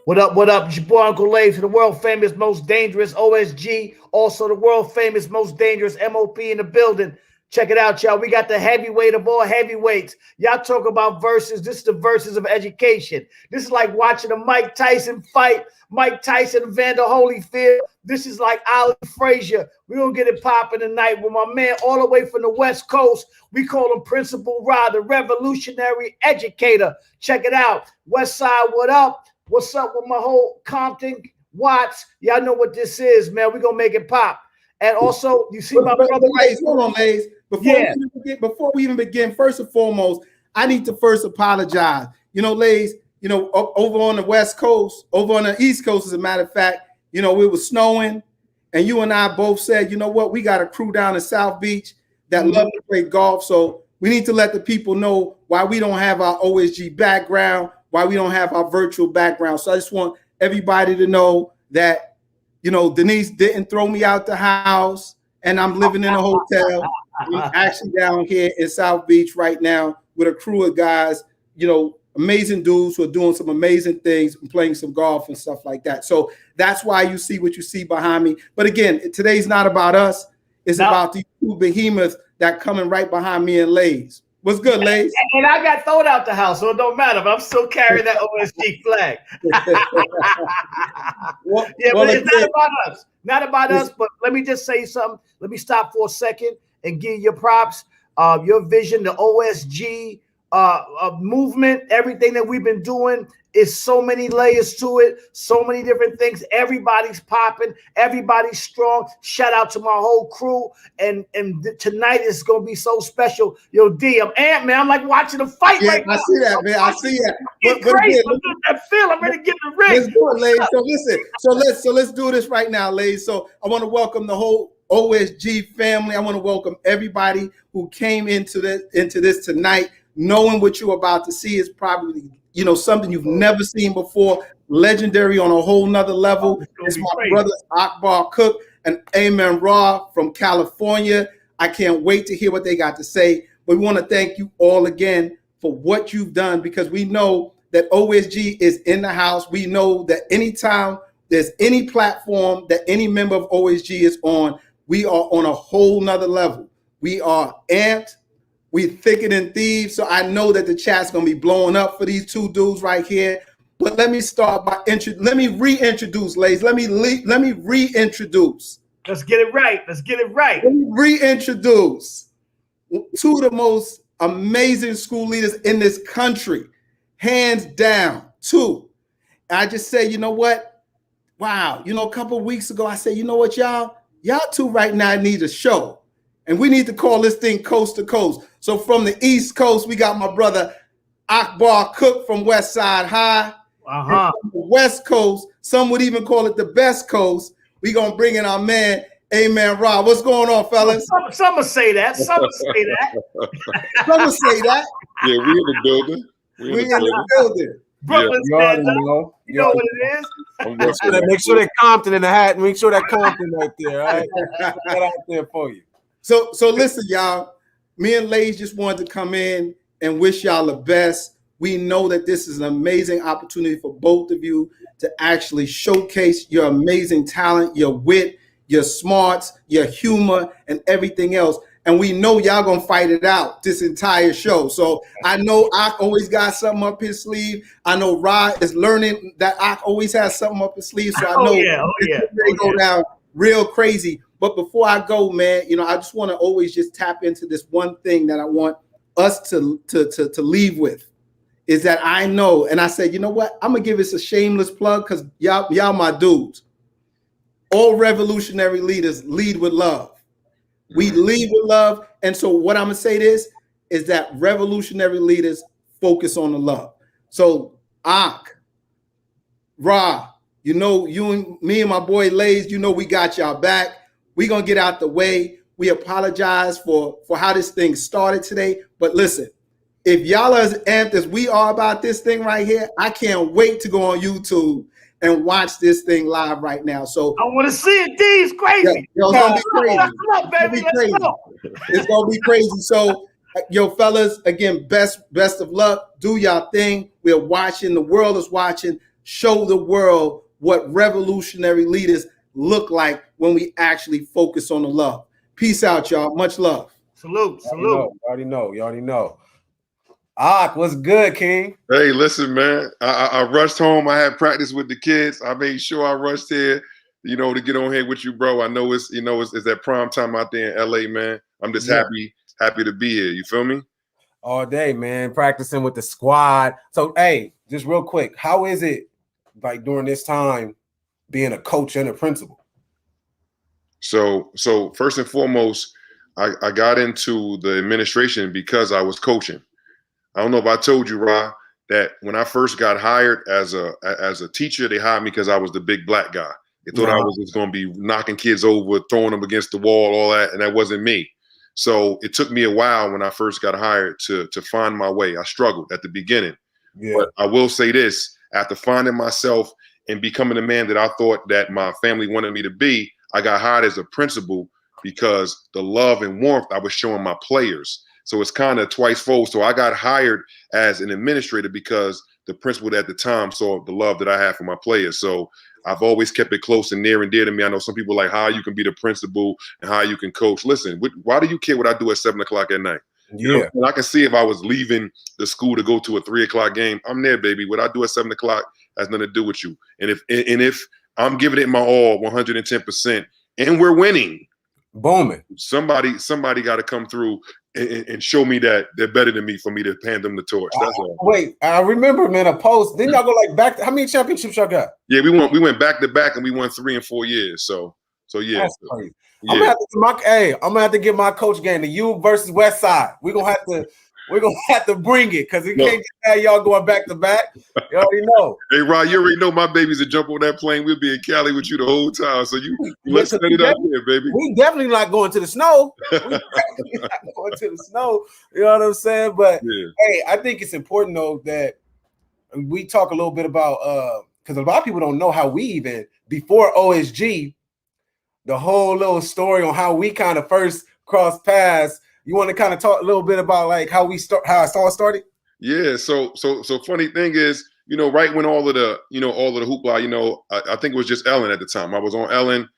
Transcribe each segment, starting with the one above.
What up? What up? It's your boy Uncle Lave, the world famous, most dangerous OSG, also the world famous, most dangerous MOP in the building. Check it out, y'all. We got the heavyweight of all heavyweights. Y'all talk about verses. This is the verses of education. This is like watching a Mike Tyson fight, Mike Tyson and Vander Holyfield. This is like Ali Frazier. We're going to get it popping tonight with my man all the way from the West Coast. We call him Principal Rahh, the revolutionary educator. Check it out. West Side, what up? What's up with my whole Compton, Watts? Y'all know what this is, man. We're going to make it pop. And also, you see my brother. Lays, hold on, Lays. Before we even begin, first and foremost, I need to first apologize. You know, Lays, you know, over on the West Coast, over on the East Coast, as a matter of fact, you know, it was snowing. And you and I both said, you know what, we got a crew down in South Beach that love to play golf. So we need to let the people know why we don't have our OSG background, why we don't have our virtual background. So I just want everybody to know that, you know, Denise didn't throw me out the house and I'm living in a hotel. I'm actually down here in South Beach right now with a crew of guys, you know, amazing dudes who are doing some amazing things and playing some golf and stuff like that. So that's why you see what you see behind me. But again, today's not about us. It's about these two behemoths that coming right behind me and Lays. What's good, Lays? And I got thrown out the house, so it don't matter. But I'm still carrying that OSG flag. But it's not about us. Not about us. But let me just say something. Let me stop for a second and give your props. Your vision, the OSG movement, everything that we've been doing is so many layers to it, so many different things. Everybody's popping, everybody's strong. Shout out to my whole crew. And tonight is gonna be so special. Yo, D, I'm amped, man. I'm like watching a fight right now. I see that, man. I see that. Crazy. I'm getting that feel. I'm ready to get in the ring. Let's do it, Lays. So listen, so let's do this right now, Lays. So I want to welcome the whole OSG family. I want to welcome everybody who came into this tonight, knowing what you're about to see is probably, you know, something you've never seen before, legendary on a whole nother level. It's my brothers Akbar Cook and Amen Rahh from California. I can't wait to hear what they got to say. But we want to thank you all again for what you've done, because we know that OSG is in the house. We know that anytime there's any platform that any member of OSG is on, we are on a whole nother level. We are amped. We thicker than thieves. So I know that the chat's gonna be blowing up for these two dudes right here. But let me start by let me reintroduce, Lays. Let me reintroduce. Let's get it right. Let's get it right. Let me reintroduce two of the most amazing school leaders in this country, hands down. Two. I just say, you know what? Wow. You know, a couple of weeks ago, I said, you know what, y'all two right now need a show. And we need to call this thing coast to coast. So from the East Coast, we got my brother Akbar Cook from West Side High. From the West Coast, some would even call it the best coast. We gonna bring in our man, Amen Rahh. What's going on, fellas? Some will say that. Some will say that. Some will say that. Yeah, we in the building. We in the building. Brooklyn, yeah, you know what it is. Make sure that Compton in the hat. Make sure that Compton right there. All right, put that out there for you. So listen, y'all. Me and Lays just wanted to come in and wish y'all the best. We know that this is an amazing opportunity for both of you to actually showcase your amazing talent, your wit, your smarts, your humor, and everything else. And we know y'all gonna fight it out this entire show. So I know Ak always got something up his sleeve. I know Rahh is learning that Ak always has something up his sleeve. So I know they go down real crazy. But before I go, man, you know, I just want to always just tap into this one thing that I want us to leave with, is that I know, and I said, you know what, I'm gonna give this a shameless plug because y'all my dudes. All revolutionary leaders lead with love. We lead with love. And so what I'm gonna say this is that revolutionary leaders focus on the love. So Ak, Rahh, you know, you and me and my boy Lays, you know, we got y'all back. We're gonna get out the way. We apologize for how this thing started today. But listen, if y'all are as amped as we are about this thing right here, I can't wait to go on YouTube and watch this thing live right now. So I want to see it. D, it's crazy. Yo, it's gonna be crazy. Come on, baby. Let's go. It's gonna be crazy. So, yo, fellas, again, best of luck. Do y'all thing. We're watching. The world is watching. show the world what revolutionary leaders look like when we actually focus on the love. Peace out, y'all. Much love. Salute. You already know. What's good, King? Hey, listen, man. I rushed home. I had practice with the kids. I made sure I rushed here, to get on here with you, bro. I know it's that prime time out there in LA, man. I'm just happy to be here. You feel me? All day, man. Practicing with the squad. So, hey, just real quick, how is it like during this time being a coach and a principal? So first and foremost, I got into the administration because I was coaching. I don't know if I told you, Rahh, that when I first got hired as a teacher, they hired me because I was the big black guy. They thought I was just going to be knocking kids over, throwing them against the wall, all that, and that wasn't me. So it took me a while when I first got hired to find my way. I struggled at the beginning. Yeah. But I will say this, after finding myself and becoming the man that I thought that my family wanted me to be, I got hired as a principal because the love and warmth I was showing my players. So it's kind of twice-fold. So I got hired as an administrator because the principal at the time saw the love that I had for my players. So I've always kept it close and near and dear to me. I know some people like how you can be the principal and how you can coach. Listen, why do you care what I do at 7 o'clock at night? Yeah. I can see if I was leaving the school to go to a 3 o'clock game, I'm there, baby. What I do at 7 o'clock has nothing to do with you. And if I'm giving it my all, 110%, and we're winning, booming, somebody got to come through and show me that they're better than me for me to hand them the torch. That's all. Wait, I remember, man, a post. Didn't y'all go like back? How many championships y'all got? Yeah, we went back to back and we won 3 and 4 years. So yeah. That's crazy. Yeah. I'm gonna have to get my coach game. The U versus West Side. We're gonna have to bring it because we can't just have y'all going back to back. You already know. Hey, Rahh, you already know my baby's a jump on that plane. We'll be in Cali with you the whole time. So let's set it up here, baby. We definitely not going to the snow. We definitely not going to the snow. You know what I'm saying? But hey, I think it's important though that we talk a little bit about because a lot of people don't know how we even before OSG, the whole little story on how we kind of first crossed paths. You want to kind of talk a little bit about like how it all started? Yeah. So funny thing is, right when all of the hoopla, I think it was just Ellen at the time. I was on Ellen,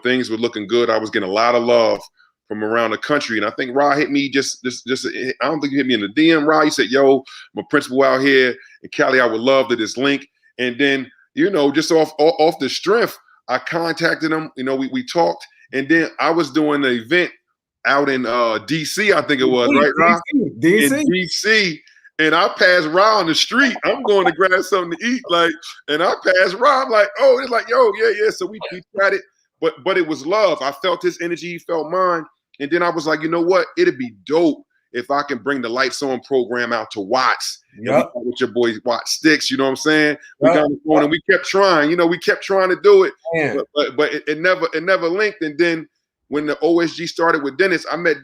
things were looking good. I was getting a lot of love from around the country. And I think Rahh hit me just I don't think he hit me in the DM. Rahh, he said, yo, I'm a principal out here in Cali. I would love to this link. And then, just off the strength, I contacted him, we talked, and then I was doing an event out in DC, I think it was, right, Rahh? DC. In DC, and I passed Rahh on the street. I'm going to grab something to eat, and I passed Rahh. I'm like, oh, it's like, yo, yeah. So we tried it, but it was love. I felt his energy, he felt mine, and then I was like, you know what? It'd be dope if I can bring the Lights On program out to Watts. Yep. With your boy Watts Sticks, you know what I'm saying? We got on the phone and we kept trying, we kept trying to do it, but it never linked. And then when the OSG started with Dennis, I met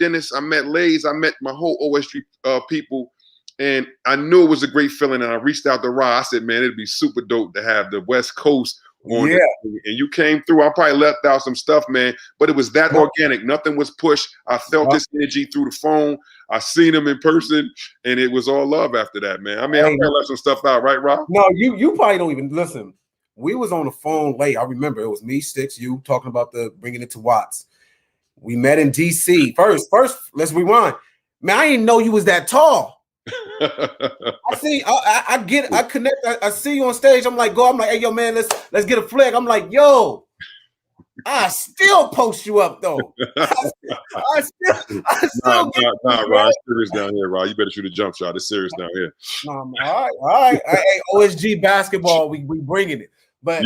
Lays, I met my whole OSG people, and I knew it was a great feeling. And I reached out to Rahh. I said, man, it'd be super dope to have the West Coast on this thing. And you came through. I probably left out some stuff, man, but it was that organic. Nothing was pushed. I felt this energy through the phone. I seen him in person, and it was all love after that, man. I mean, I probably left some stuff out, right, Rahh? No, you probably don't even listen. We was on the phone late. I remember it was me, Sticks, you talking about bringing it to Watts. We met in DC. First, let's rewind. Man, I didn't know you was that tall. I see, I connect. I see you on stage. I'm like, hey, yo, man, let's get a flag. I'm like, yo, I still post you up though. I still. Nah, Rahh, it's serious down here, Rahh. You better shoot a jump shot. It's serious down here. All right. Hey, OSG basketball, we bringing it. But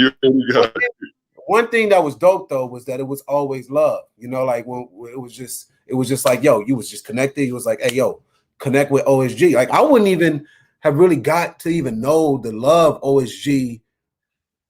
one thing that was dope though was that it was always love. Like when it was just like, yo, you was just connected. He was like, hey, yo, connect with OSG. Like I wouldn't even have really got to even know the love OSG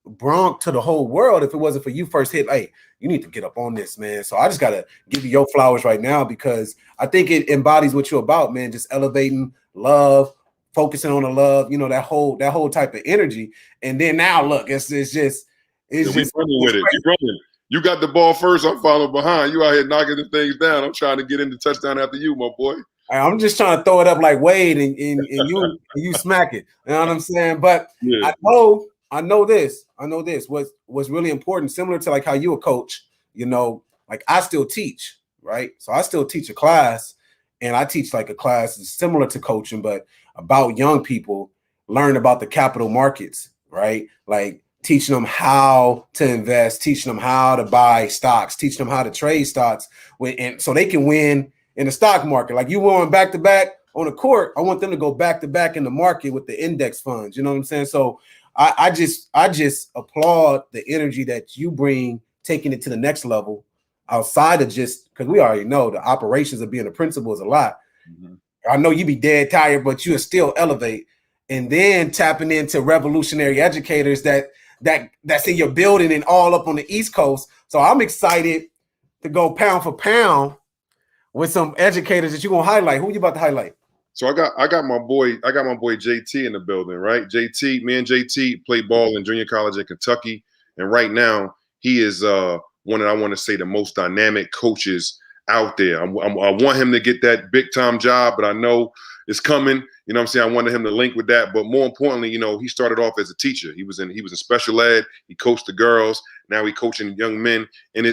brought to the whole world if it wasn't for you first hit. Hey, you need to get up on this, man. So I just gotta give you your flowers right now because I think it embodies what you're about, man. Just elevating love, focusing on the love, that whole type of energy. And then now look, it's just running with it. You running. You got the ball first. I'm following behind. You out here knocking the things down. I'm trying to get in the touchdown after you, my boy. I'm just trying to throw it up like Wade and you smack it. You know what I'm saying? But I know I know this. What's really important, similar to like how you a coach, you know, like I still teach, right? So I still teach a class, and I teach like a class similar to coaching, but about young people learn about the capital markets, right? Like teaching them how to invest, teaching them how to buy stocks, teaching them how to trade stocks, and so they can win in the stock market. Like you won back to back on the court, I want them to go back to back in the market with the index funds. You know what I'm saying? So I just applaud the energy that you bring, taking it to the next level outside of just because we already know the operations of being a principal is a lot. Mm-hmm. I know you be dead tired, but you still elevate, and then tapping into revolutionary educators that's in your building and all up on the East Coast. So I'm excited to go pound for pound with some educators that you're gonna highlight. Who you about to highlight? So I got my boy JT in the building, right? JT, me and JT played ball in junior college in Kentucky, and right now he is one that I want to say the most dynamic coaches out there. I want him to get that big time job, but I know it's coming. You know what I'm saying? I wanted him to link with that, but more importantly, you know, he started off as a teacher. He was in special ed. He coached the girls. Now he's coaching young men. And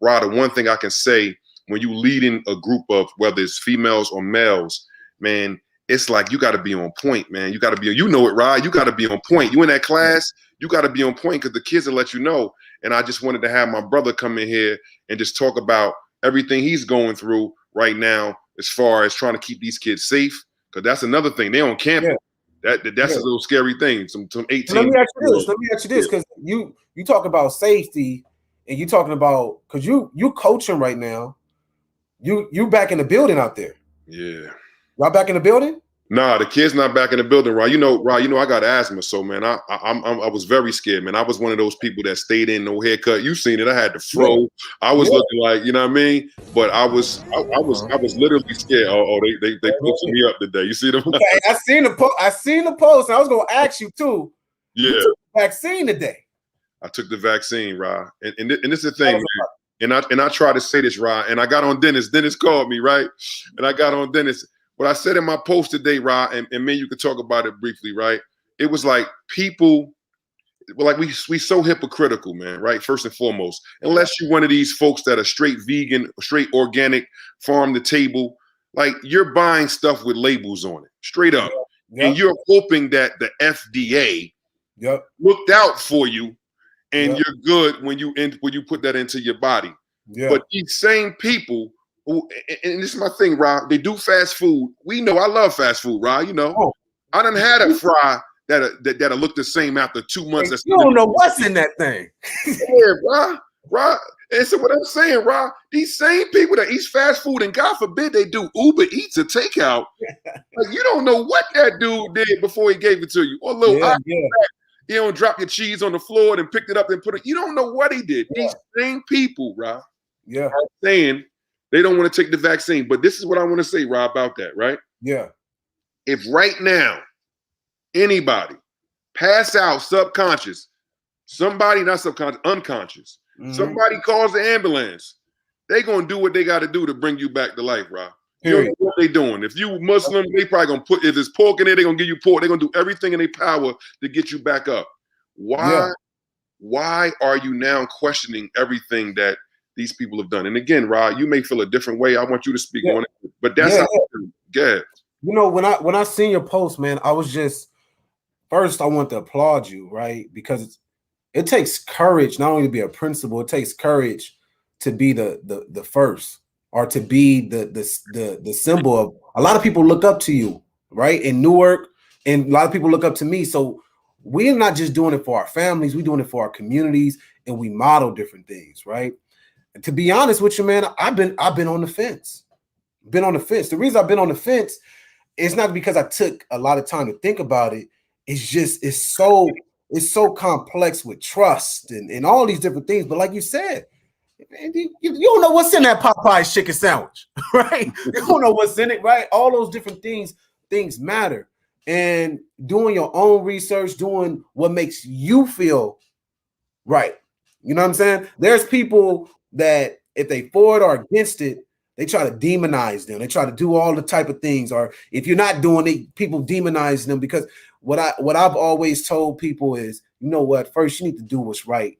Rahh, the one thing I can say, when you leading a group of whether it's females or males, man, it's like you got to be on point, man. You got to be, you know it, Rahh. You got to be on point. You in that class, you got to be on point because the kids will let you know. And I just wanted to have my brother come in here and just talk about everything he's going through right now as far as trying to keep these kids safe. Because that's another thing. They on campus. Yeah. That's a little scary thing. Some 18. So let me ask you this, because you talk about safety, and you talking about because you coaching right now. You back in the building out there. Yeah. Y'all back in the building? Nah, the kid's not back in the building, Rahh. You know, I got asthma, so man, I was very scared, man. I was one of those people that stayed in, no haircut. You seen it? I had to fro. Yeah. I was looking like, you know what I mean? But I was literally scared. They posted me up today. You see them? Okay, I seen the post. And I was gonna ask you too. Yeah. You took the vaccine today. I took the vaccine, Rahh, and this is the thing, man. And I try to say this, Rahh, and I got on Dennis. Dennis called me, right? And I got on Dennis. What I said in my post today, Rahh, and me, you could talk about it briefly, right? It was like people, like we so hypocritical, man, right? First and foremost, unless you're one of these folks that are straight vegan, straight organic, farm to table, like you're buying stuff with labels on it, straight up. Yep. And you're hoping that the FDA looked out for you and you're good when you put that into your body. Yeah. But these same people, and this is my thing, Rahh, they do fast food. We know I love fast food, Rahh. You know, I done had a fry that'll look the same after 2 months. You don't know what's in that thing. Yeah, Rahh. And so what I'm saying, Rahh, these same people that eat fast food, and God forbid they do Uber Eats or takeout, like you don't know what that dude did before he gave it to you. Or a little you don't drop your cheese on the floor and picked it up and put it. You don't know what he did. These same people, Rahh, are saying they don't want to take the vaccine. But this is what I want to say, Rahh, about that, right? Yeah. If right now, anybody pass out subconscious, somebody, not subconscious, unconscious, somebody calls the ambulance, they're going to do what they got to do to bring you back to life, Rahh. You don't know what they doing. If you Muslim, they probably going to put, if there's pork in there, they're going to give you pork. They're going to do everything in their power to get you back up. Why are you now questioning everything that these people have done? And again, Rahh, you may feel a different way. I want you to speak on it, but that's how I feel. Good. You know, when I seen your post, man, I was just, first I want to applaud you, right? Because it takes courage not only to be a principal, it takes courage to be the first, or to be the symbol of, a lot of people look up to you, right? In Newark, and a lot of people look up to me. So we're not just doing it for our families, we're doing it for our communities, and we model different things, right? And to be honest with you, man, I've been on the fence. Been on the fence. The reason I've been on the fence is not because I took a lot of time to think about it. It's just it's so complex with trust and all these different things. But like you said, you don't know what's in that Popeye's chicken sandwich, right? You don't know what's in it, right? All those different things matter. And doing your own research, doing what makes you feel right. You know what I'm saying? There's people that if they for it or against it, they try to demonize them. They try to do all the type of things. Or if you're not doing it, people demonize them, because what I've always told people is, you know what? First, you need to do what's right,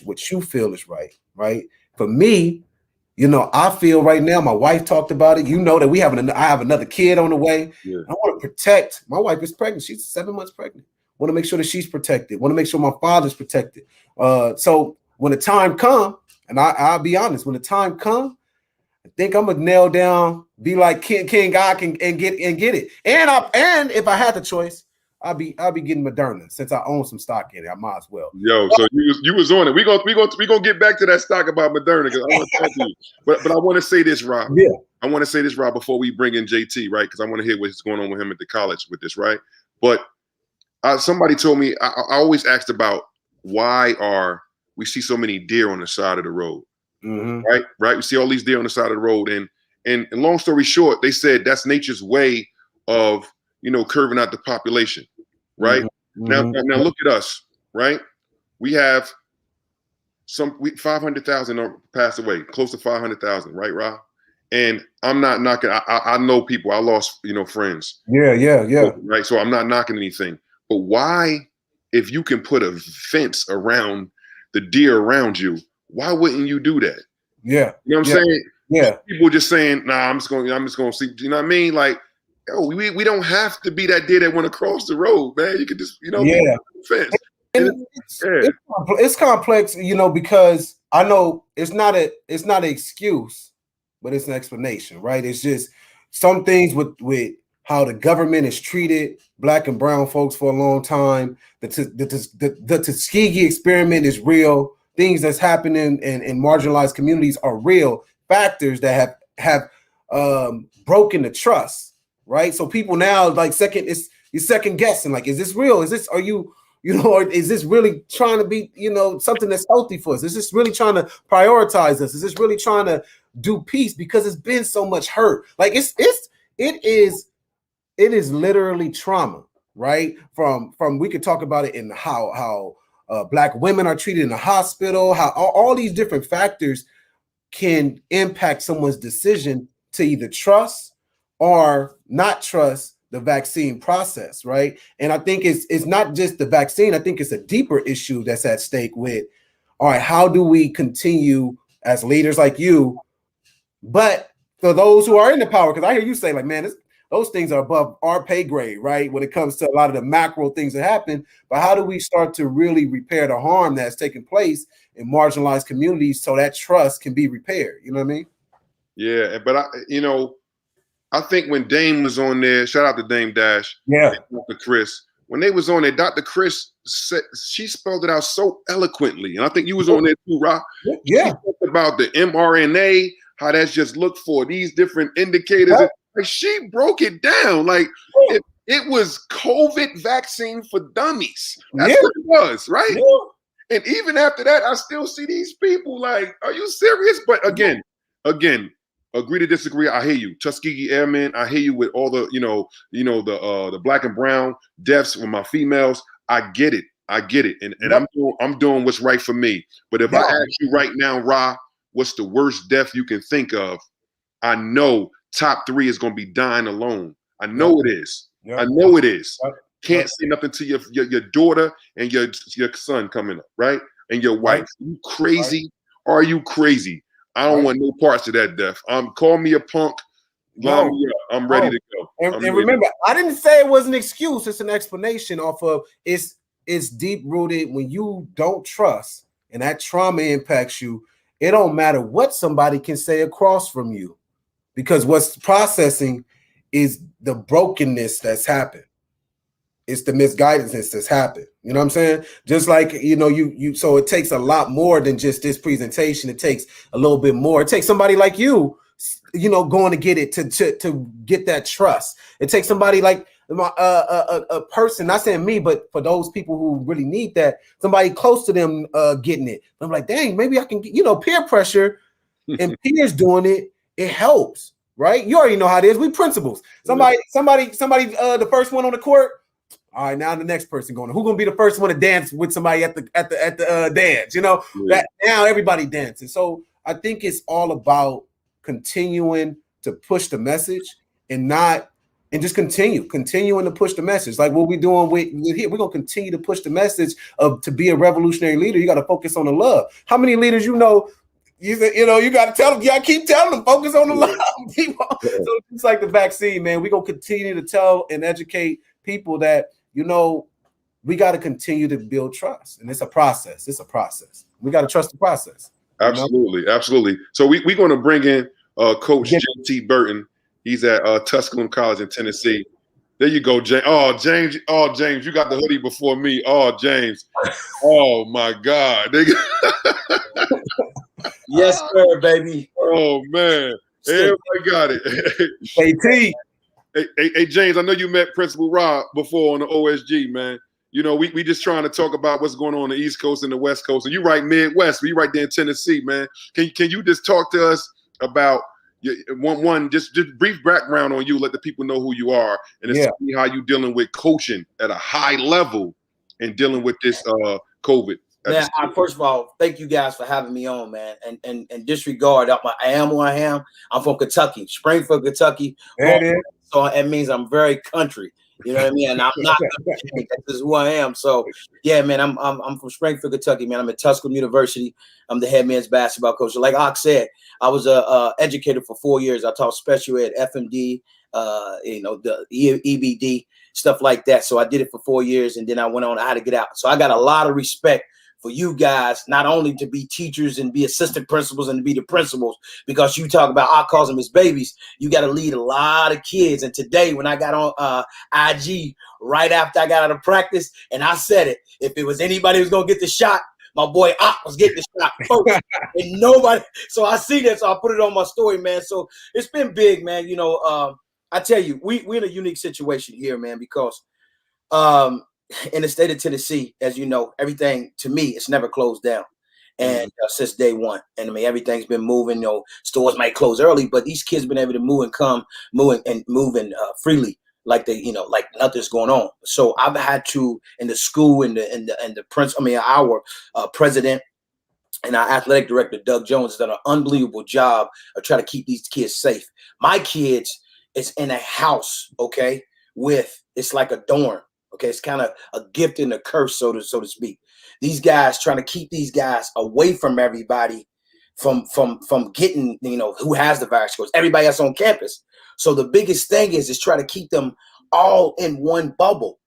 what you feel is right, right? For me, you know, I feel right now. My wife talked about it. You know that I have another kid on the way. Yeah. I want to protect. My wife is pregnant. She's 7 months pregnant. Want to make sure that she's protected. Want to make sure my father's protected. So when the time comes, and I'll be honest, when the time comes, I think I'm gonna nail down, be like King God and get it. And if I had the choice, I'll be getting Moderna since I own some stock in it. I might as well. Yo, so you was on it. We gonna get back to that stock about Moderna because I want to talk to you. But I want to say this, Rob. Yeah. I want to say this, Rob, before we bring in JT, right? Because I want to hear what's going on with him at the college with this, right? But somebody told me I always asked about why we see so many deer on the side of the road, right? We see all these deer on the side of the road, and long story short, they said that's nature's way of curving out the population, right? Now look at us, right? We have 500,000 passed away, close to 500,000, right, Rahh? And I'm not knocking. I know people. I lost, friends. Yeah. Right. So I'm not knocking anything. But why, if you can put a fence around the deer around you, why wouldn't you do that? Yeah. You know what I'm saying? Yeah. People just saying, nah, I'm just going to see. Do you know what I mean? Like, we don't have to be that deer that went across the road, man. You could just, fence. And it's complex, because I know it's not an excuse, but it's an explanation, right? It's just some things with how the government has treated Black and brown folks for a long time. The Tuskegee experiment is real. Things that's happening in marginalized communities are real factors that have broken the trust, right? So people now you're second guessing, like, is this real? Is this really trying to be, something that's healthy for us? Is this really trying to prioritize us? Is this really trying to do peace? Because it's been so much hurt. Like it is literally trauma, right? From we could talk about it in how Black women are treated in the hospital, how all these different factors can impact someone's decision to either trust or not trust the vaccine process, right? And I think it's not just the vaccine. I think it's a deeper issue that's at stake with, all right, how do we continue as leaders like you? But for those who are in the power, because I hear you say, like, man, those things are above our pay grade, right? When it comes to a lot of the macro things that happen. But how do we start to really repair the harm that's taking place in marginalized communities so that trust can be repaired? You know what I mean? Yeah, but I think when Dame was on there, shout out to Dame Dash, yeah, Dr. Chris, when they was on there, Dr. Chris said, she spelled it out so eloquently, and I think you was on there too, Rahh. Yeah, she talked about the mRNA, how that's just looked for these different indicators. Yeah. Like, she broke it down, like it was COVID vaccine for dummies. That's what it was, right? Yeah. And even after that, I still see these people like, are you serious? But again, agree to disagree. I hear you, Tuskegee Airmen. I hear you with all the, the Black and brown deaths with my females. I get it, and I'm doing what's right for me. But if I ask you right now, Rahh, what's the worst death you can think of? I know top 3 is going to be dying alone. I know it is. I know it is. Can't say nothing to your daughter and your son coming up, right? And your wife. Are you crazy? Are you crazy? I don't want no parts of that death. Call me a punk. Line me up. I'm ready to go. And remember, I didn't say it was an excuse. It's an explanation off of it's deep rooted. When you don't trust and that trauma impacts you, it don't matter what somebody can say across from you, because what's processing is the brokenness that's happened. It's the misguidance that's happened. You know what I'm saying? Just like, so it takes a lot more than just this presentation. It takes a little bit more. It takes somebody like you, going to get it to get that trust. It takes somebody like a person, not saying me, but for those people who really need that, somebody close to them getting it. I'm like, dang, maybe I can get, peer pressure and peers doing it. It helps, right? You already know how it is. We principals. Somebody, the first one on the court. All right, now the next person going. Who's gonna be the first one to dance with somebody at the dance? That now everybody dancing. So I think it's all about continuing to push the message and not and just continuing to push the message. Like what we're doing with here, we're gonna continue to push the message of to be a revolutionary leader. You got to focus on the love. How many leaders you know? You got to tell them. Yeah, I keep telling them, focus on the love. So it's like the vaccine, man. We're gonna continue to tell and educate people that we got to continue to build trust, and it's a process. We got to trust the process. Absolutely. So we're going to bring in Coach JT Burton. He's at Tusculum College in Tennessee. There you go, James. James, you got the hoodie before me. James. Oh my God. Yes, sir, baby. Oh man. Everybody got it. KT. Hey, James, I know you met Principal Rahh before on the OSG, man. We just trying to talk about what's going on the East Coast and the West Coast. And you right Midwest, but you right there in Tennessee, man. Can you just talk to us about just brief background on you, let the people know who you are, and especially how you dealing with coaching at a high level and dealing with this COVID. Man, first of all, thank you guys for having me on, man. And disregard, I am who I am. I'm from Kentucky, Springfield, Kentucky. So it means I'm very country. You know what I mean? And I'm not. This is who I am. So yeah, man, I'm from Springfield, Kentucky, man. I'm at Tusculum University. I'm the head men's basketball coach. Like Ak said, I was a educator for 4 years. I taught special ed, FMD, the EBD, stuff like that. So I did it for 4 years, and then I went on. I had to get out. So I got a lot of respect for you guys, not only to be teachers and be assistant principals and to be the principals, because you talk about, I call them as babies. You got to lead a lot of kids. And today, when I got on IG right after I got out of practice, and I said it, if it was anybody who's gonna get the shot, my boy Ak was getting the shot first, and nobody. So I see that, so I put it on my story, man. So it's been big, man. I tell you, we're in a unique situation here, man, because in the state of Tennessee, as you know, everything to me, it's never closed down. And since day one, and I mean, everything's been moving. Stores might close early, but these kids been able to moving freely, like like nothing's going on. So I've had to, in the school and our president and our athletic director, Doug Jones, has done an unbelievable job of trying to keep these kids safe. My kids is in a house, okay, it's like a dorm. Okay, it's kind of a gift and a curse, so to speak. These guys trying to keep these guys away from everybody, from getting who has the virus, because everybody that's on campus. So the biggest thing is try to keep them all in one bubble.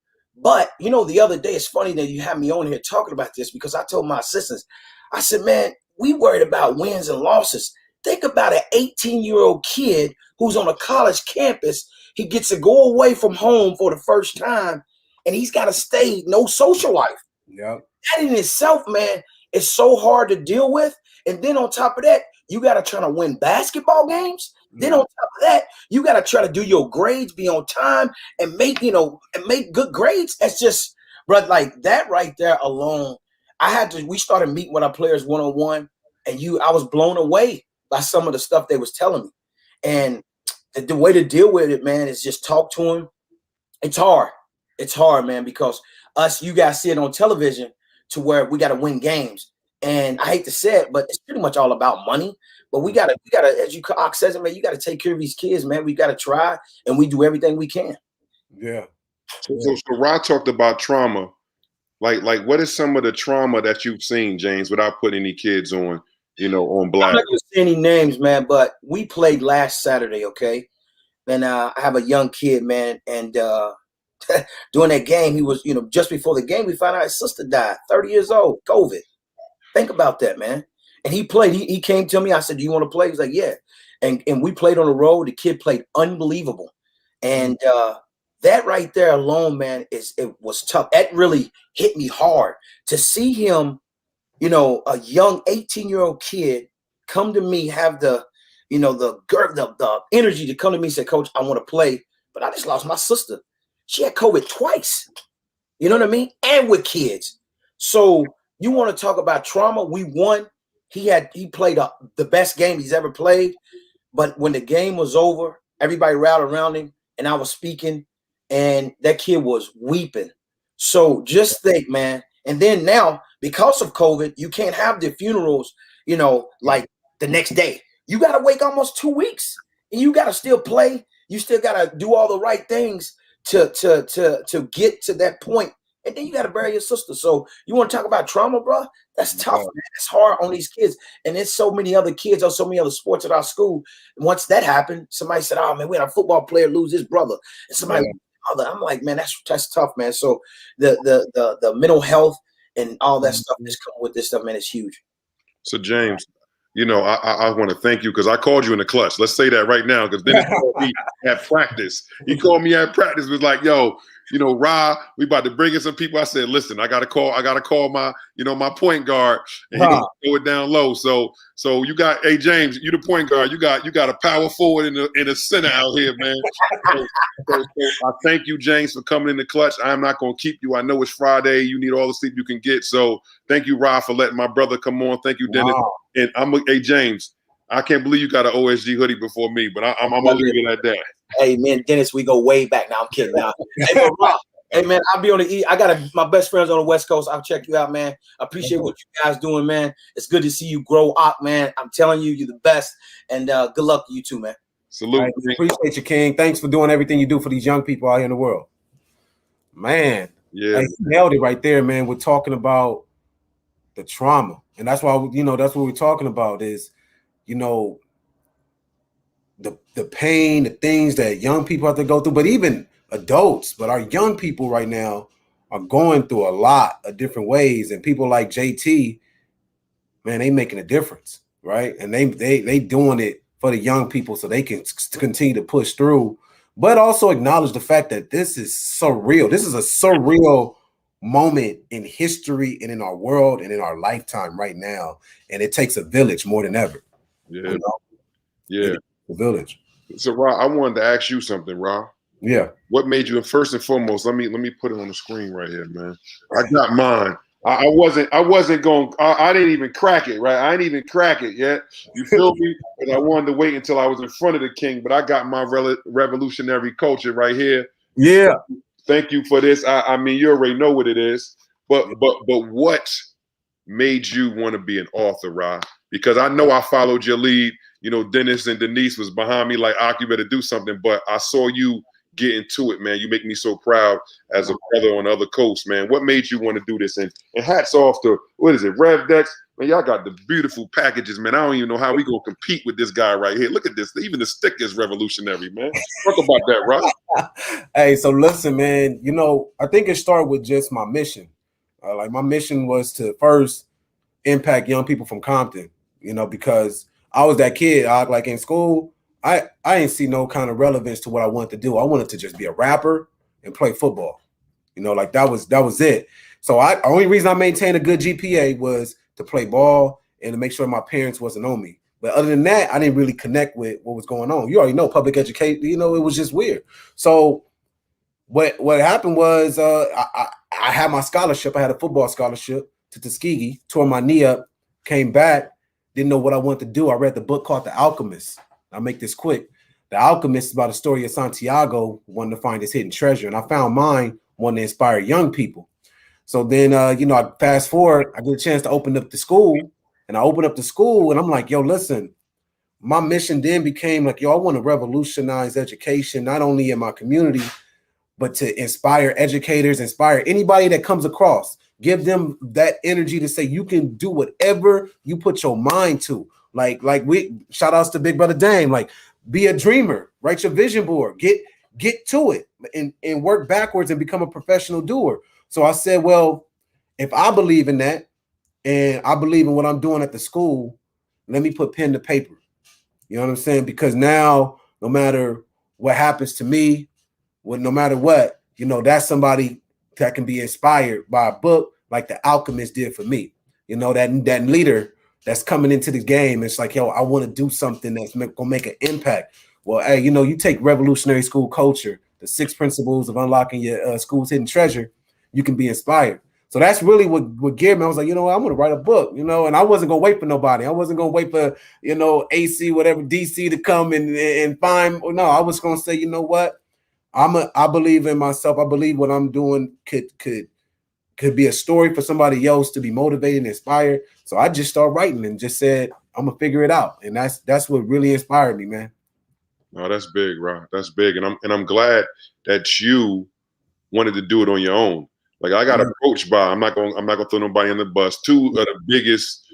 But the other day, it's funny that you have me on here talking about this, because I told my assistants, I said, man, we worried about wins and losses. Think about an 18-year-old kid who's on a college campus. He gets to go away from home for the first time, and he's got to stay no social life. Yep. That in itself, man, is so hard to deal with. And then on top of that, you got to try to win basketball games. Then on top of that, you got to try to do your grades, be on time, and make good grades. That's just, bro, like that right there alone. We started meeting with our players one-on-one, and I was blown away by some of the stuff they was telling me. And the way to deal with it, man, is just talk to them. It's hard. It's hard, man, because you guys see it on television to where we got to win games. And I hate to say it, but it's pretty much all about money. But we gotta, as Ak says it, man, you gotta take care of these kids, man. We gotta try, and we do everything we can. Yeah. So Rahh talked about trauma. Like what is some of the trauma that you've seen, James, without putting any kids on blast? I'm not gonna say any names, man, but we played last Saturday, okay? And I have a young kid, man, and during that game, he was, just before the game, we found out his sister died, 30 years old, COVID. Think about that, man. And he played. He came to me. I said, "Do you want to play?" He's like, "Yeah." And we played on the road. The kid played unbelievable. And that right there alone, man, it was tough. That really hit me hard to see him, a young 18-year-old kid come to me, have the energy to come to me and say, "Coach, I want to play, but I just lost my sister. She had COVID twice." You know what I mean? And with kids. So you want to talk about trauma? We won. He played the best game he's ever played. But when the game was over, everybody rallied around him, and I was speaking, and that kid was weeping. So just think, man. And then now, because of COVID, you can't have the funerals, like the next day. You got to wait almost 2 weeks, and you got to still play. You still gotta do all the right things to get to that point. And then you got to bury your sister. So you want to talk about trauma, bro? That's tough, man. It's hard on these kids. And there's so many other kids or so many other sports at our school. And once that happened, somebody said, oh, man, we had a football player lose his brother. And somebody, I'm like, man, that's tough, man. So the mental health and all that stuff that's coming with this stuff, man, is huge. So, James, you know, I want to thank you because I called you in the clutch. Let's say that right now, because then he called me at practice. He called me at practice, was like, yo, you know, Rahh, we about to bring in some people. I said, listen, I gotta call my, you know, my point guard, and he gonna throw it down low. So you got, hey James, you the point guard. You got a power forward in a center out here, man. So I thank you, James, for coming in the clutch. I'm not gonna keep you. I know it's Friday. You need all the sleep you can get. So thank you, Rahh, for letting my brother come on. Thank you, Dennis. And hey James, I can't believe you got an OSG hoodie before me, but I'm gonna leave it at that. Hey man, Dennis, we go way back. Now I'm kidding. Now, hey, Rahh, hey man, I'll be on the E. I got my best friends on the West Coast. I'll check you out, man. I appreciate what you guys doing, man. It's good to see you grow up, man. I'm telling you, you're the best. And good luck to you too, man. Salute. Right, appreciate you, King. Thanks for doing everything you do for these young people out here in the world. Man, yeah, hey, you nailed it right there, man. We're talking about the trauma, and that's why, you know, that's what we're talking about is, you know, the pain, the things that young people have to go through, but even adults, but our young people right now are going through a lot of different ways, and people like JT, man, they making a difference, right? And they doing it for the young people so they can continue to push through, but also acknowledge the fact that this is surreal. This is a surreal moment in history and in our world and in our lifetime right now, and it takes a village more than ever. Yeah, you know? yeah. The village. So, Rahh, I wanted to ask you something, Rahh. Yeah. What made you, first and foremost, let me put it on the screen right here, man. I got mine. I wasn't going, I didn't even crack it, right? I didn't even crack it yet. You feel me? And I wanted to wait until I was in front of the king, but I got my revolutionary culture right here. Yeah. Thank you for this. I mean, you already know what it is, but what made you want to be an author, Rahh? Because I know I followed your lead. You know, Dennis and Denise was behind me like, Ak, you better do something. But I saw you get into it, man. You make me so proud as a brother on the other coast, man. What made you want to do this? And hats off to, what is it, RevDex? Man, y'all got the beautiful packages, man. I don't even know how we gonna compete with this guy right here. Look at this. Even the stick is revolutionary, man. Talk about that, Rahh. Hey, so listen, man, you know, I think it started with just my mission. Like my mission was to first impact young people from Compton, you know, because I was that kid. Like in school, I didn't see no kind of relevance to what I wanted to do. I wanted to just be a rapper and play football. You know, like that was it. So the only reason I maintained a good GPA was to play ball and to make sure my parents wasn't on me. But other than that, I didn't really connect with what was going on. You already know public education, you know, it was just weird. So what happened was I had my scholarship. I had a football scholarship to Tuskegee, tore my knee up, came back, didn't know what I wanted to do. I read the book called The Alchemist. I'll make this quick. The Alchemist is about a story of Santiago wanting to find his hidden treasure. And I found mine wanting to inspire young people. So then, you know, I fast forward, I get a chance to open up the school. And I open up the school and I'm like, yo, listen, my mission then became like, yo, I want to revolutionize education, not only in my community, but to inspire educators, inspire anybody that comes across, give them that energy to say you can do whatever you put your mind to. Like we shout outs to Big Brother Dame, like be a dreamer, write your vision board, get to it and work backwards and become a professional doer. So I said, well, if I believe in that and I believe in what I'm doing at the school, let me put pen to paper. You know what I'm saying? Because now, no matter what happens to me, no matter what, you know, that's somebody that can be inspired by a book like The Alchemist did for me. You know, that leader that's coming into the game. It's like, yo, I want to do something that's gonna make an impact. Well, hey, you know, you take revolutionary school culture, the 6 principles of unlocking your school's hidden treasure, you can be inspired. So that's really what geared me. I was like, you know what, I'm gonna write a book, you know, and I wasn't gonna wait for nobody. I wasn't gonna wait for, you know, AC, whatever, DC to come and find. No, I was gonna say, you know what, I believe in myself. I believe what I'm doing could be a story for somebody else to be motivated and inspired. So I just started writing and just said, I'm gonna figure it out. And that's what really inspired me, man. No, that's big, Rahh. That's big, and I'm glad that you wanted to do it on your own. Like I got approached by, I'm not gonna throw nobody on the bus, two of the biggest,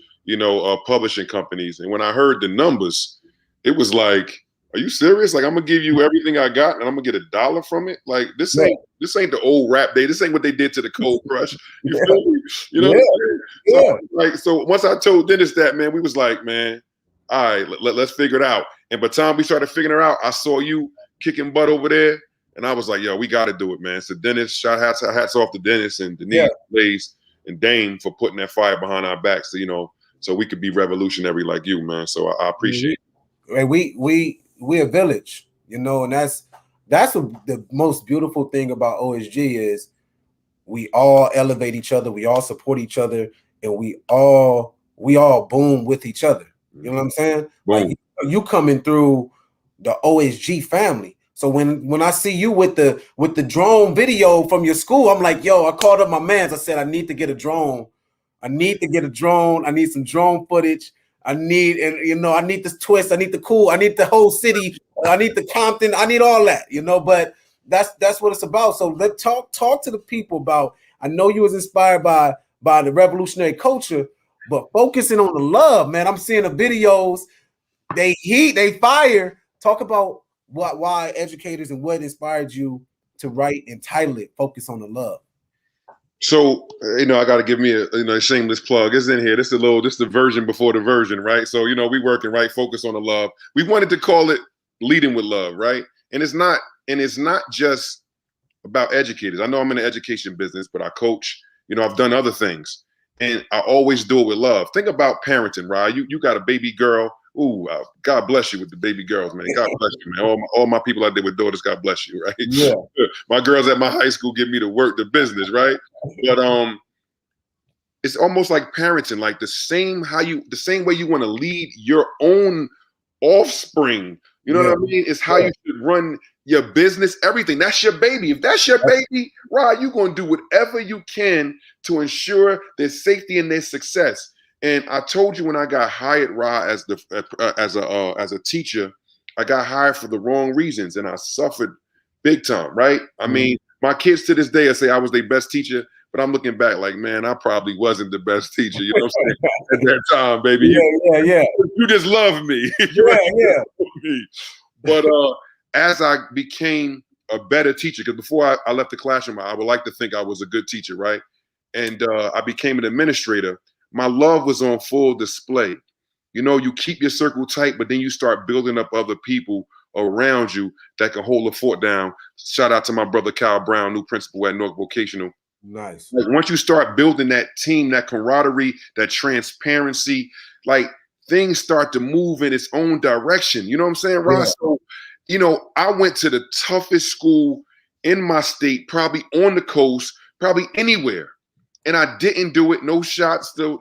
publishing companies. And when I heard the numbers, it was like, are you serious? Like I'm gonna give you everything I got and I'm gonna get $1 from it? Like this ain't the old rap day. This ain't what they did to the Cold Crush. You feel me? You know what I'm saying? So once I told Dennis that, man, we was like, man, all right, let's figure it out. And by the time we started figuring it out, I saw you kicking butt over there. And I was like, yo, we got to do it, man. So Dennis, hats off to Dennis and Denise, Blaze, and Dame for putting that fire behind our backs, so we could be revolutionary like you, man. So I appreciate it. And we a village, and that's what the most beautiful thing about OSG is. We all elevate each other, we all support each other, and we all boom with each other. You know what I'm saying? Like you coming through the OSG family. So when I see you with the drone video from your school, I'm like, yo, I called up my mans. I said, I need to get a drone. I need some drone footage. I need this twist. I need the cool. I need the whole city. I need the Compton. I need all that, but that's what it's about. So let's talk to the people about, I know you was inspired by the revolutionary culture, but focusing on the love, man. I'm seeing the videos, they heat, they fire. Talk about why educators and what inspired you to write and title it Focus on the Love. So, I got to give me a shameless plug. It's in here. This is the version before the version, right? So, we working, right? Focus on the love. We wanted to call it Leading with Love, right? And it's not just about educators. I know I'm in the education business, but I coach, I've done other things, and I always do it with love. Think about parenting, right? You got a baby girl. Ooh, God bless you with the baby girls, man. God bless you, man. All my people out there with daughters, God bless you, right? Yeah. My girls at my high school give me the work, the business, right? But it's almost like parenting, like the same way you want to lead your own offspring. You know what I mean? It's how you should run your business, everything. That's your baby. If that's your baby, right, you're gonna do whatever you can to ensure their safety and their success. And I told you when I got hired, Rahh, as a teacher, I got hired for the wrong reasons, and I suffered big time, right? I mean, my kids to this day say I was their best teacher, but I'm looking back like, man, I probably wasn't the best teacher. You know what I'm saying? At that time, baby. You just love me. But as I became a better teacher, because before I left the classroom, I would like to think I was a good teacher, right? And I became an administrator. My love was on full display. You keep your circle tight, but then you start building up other people around you that can hold the fort down. Shout out to my brother Kyle Brown, new principal at Newark Vocational. Nice. Like once you start building that team, that camaraderie, that transparency, like things start to move in its own direction. You know what I'm saying, Rahh? Yeah. So, I went to the toughest school in my state, probably on the coast, probably anywhere. And I didn't do it. No shots to,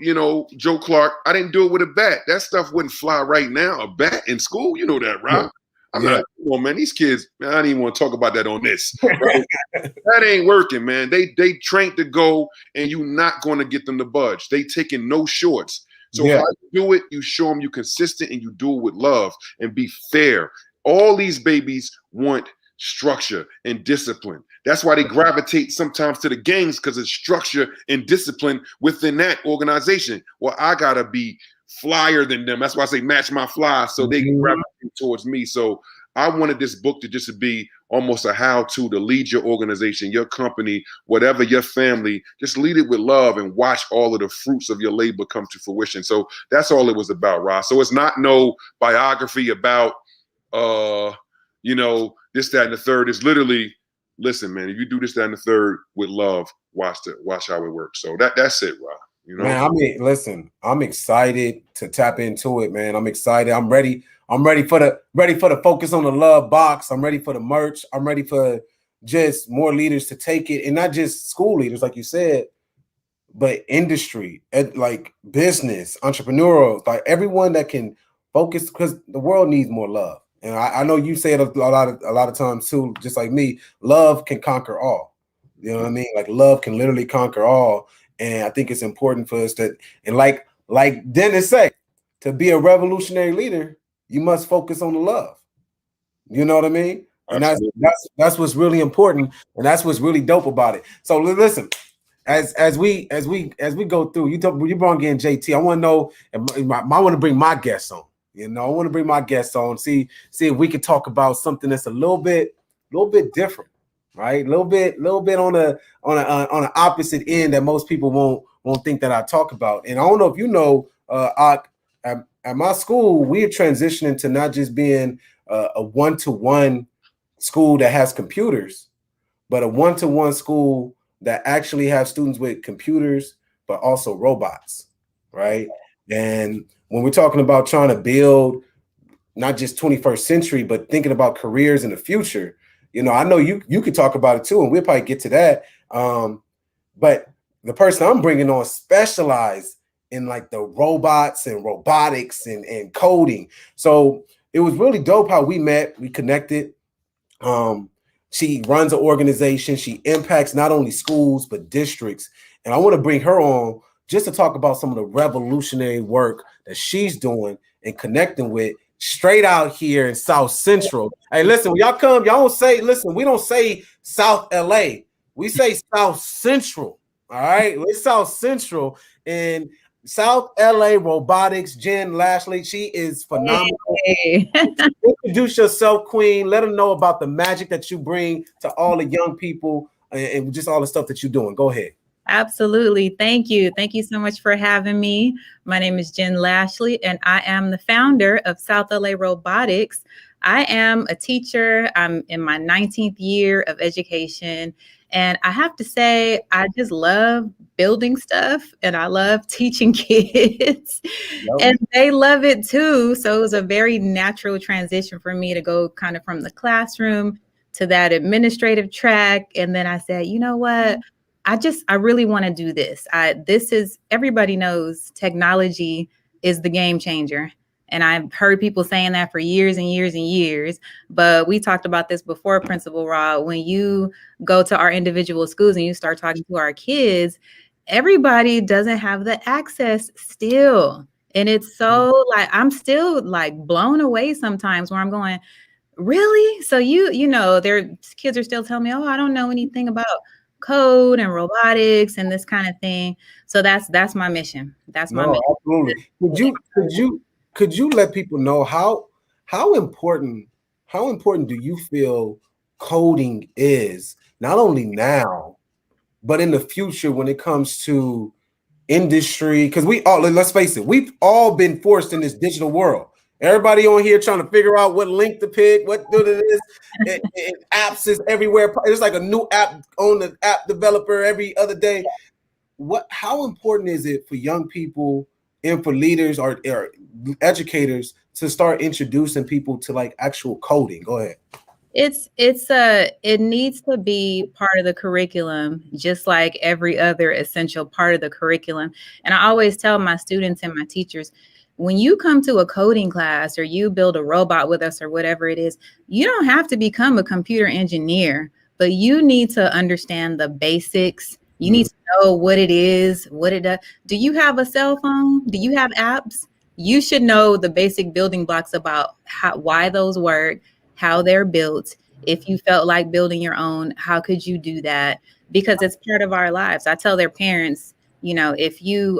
Joe Clark. I didn't do it with a bat. That stuff wouldn't fly right now. A bat in school, you know that, right? I'm not, man, these kids, man, I don't even want to talk about that on this. Right? That ain't working, man. They trained to go, and you're not going to get them to budge. They taking no shorts. So how you do it, you show them you're consistent and you do it with love and be fair. All these babies want structure and discipline. That's why they gravitate sometimes to the gangs, because of structure and discipline within that organization. Well, I gotta be flyer than them. That's why I say match my fly, so they can gravitate towards me. So I wanted this book to just be almost a how-to to lead your organization, your company, whatever, your family. Just lead it with love and watch all of the fruits of your labor come to fruition. So that's all it was about, Rahh. So it's not no biography about this, that, and the third. Is literally, listen, man, if you do this, that, and the third with love, watch how it works. So that's it, Rahh. Man, I mean, listen, I'm excited to tap into it, man. I'm excited. I'm ready. I'm ready for the Focus on the Love box. I'm ready for the merch. I'm ready for just more leaders to take it, and not just school leaders, like you said, but industry, like business, entrepreneurial, like everyone that can focus, because the world needs more love. And I know you say it a lot of times too, just like me. Love can conquer all. You know what I mean? Like love can literally conquer all. And I think it's important for us to, and like Dennis said, to be a revolutionary leader, you must focus on the love. You know what I mean? And Absolutely. that's what's really important, and that's what's really dope about it. So listen, as we go through, you brought in JT. I want to know. I want to bring my guests on. You know, I want to bring my guests on. See if we can talk about something that's a little bit different, right? A little bit on an opposite end that most people won't think that I talk about. And I don't know if you know, at my school, we are transitioning to not just being a one-to-one school that has computers, but a one-to-one school that actually have students with computers, but also robots, right? And when we're talking about trying to build not just 21st century, but thinking about careers in the future, you know, I know you could talk about it too, and we'll probably get to that. But the person I'm bringing on specialized in like the robots and robotics and coding. So it was really dope how we met, we connected. She runs an organization. She impacts not only schools, but districts. And I want to bring her on just to talk about some of the revolutionary work that she's doing and connecting with straight out here in South Central. Hey, listen, when y'all come, y'all don't say, listen, we don't say South LA. We say South Central. All right. It's South Central. And South LA Robotics, Jen Lashley. She is phenomenal. Hey. Introduce yourself, Queen. Let them know about the magic that you bring to all the young people and just all the stuff that you're doing. Go ahead. Absolutely. Thank you. Thank you so much for having me. My name is Jen Lashley, and I am the founder of South LA Robotics. I am a teacher. I'm in my 19th year of education. And I have to say, I just love building stuff and I love teaching kids. Yep. And they love it too. So it was a very natural transition for me to go kind of from the classroom to that administrative track. And then I said, you know what? I really want to do this. Everybody knows technology is the game changer. And I've heard people saying that for years and years and years. But we talked about this before, Principal Rahh. When you go to our individual schools and you start talking to our kids, everybody doesn't have the access still. And it's so like, I'm still like blown away sometimes where I'm going, really? So you know, their kids are still telling me, oh, I don't know anything about code and robotics and this kind of thing. So that's my mission. That's my mission. Absolutely. Could you let people know how important do you feel coding is, not only now, but in the future when it comes to industry? Because let's face it, we've all been forced in this digital world. Everybody on here trying to figure out what link to pick, what do this. and apps is everywhere. It's like a new app on the app developer every other day. How important is it for young people and for leaders or educators to start introducing people to like actual coding? Go ahead. It needs to be part of the curriculum, just like every other essential part of the curriculum. And I always tell my students and my teachers, when you come to a coding class or you build a robot with us or whatever it is, you don't have to become a computer engineer, but you need to understand the basics. You need to know what it is, what it does. Do you have a cell phone? Do you have apps? You should know the basic building blocks about why those work, how they're built. If you felt like building your own, how could you do that? Because it's part of our lives. I tell their parents, you know, if you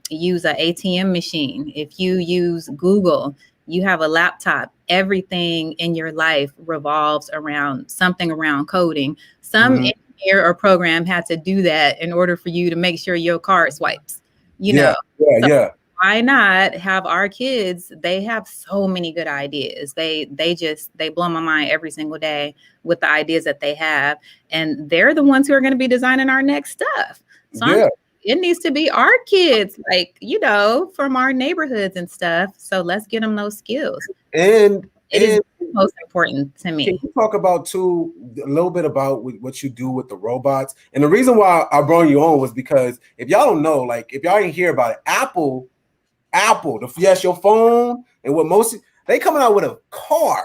use an ATM machine, if you use Google, you have a laptop, everything in your life revolves around something around coding. Some engineer or program had to do that in order for you to make sure your card swipes, you know. Yeah. Why not have our kids? They have so many good ideas. They blow my mind every single day with the ideas that they have. And they're the ones who are going to be designing our next stuff. So it needs to be our kids, like, you know, from our neighborhoods and stuff. So let's get them those skills. And it is most important to me. Can you talk about too a little bit about what you do with the robots? And the reason why I brought you on was because if y'all don't know, like if y'all didn't hear about it, Apple, your phone, and they coming out with a car,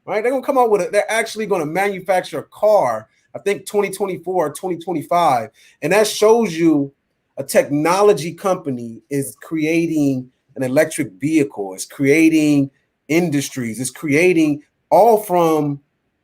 right? They're gonna come out with they're actually gonna manufacture a car, I think 2024 or 2025, and that shows you a technology company is creating an electric vehicle, is creating industries, is creating all from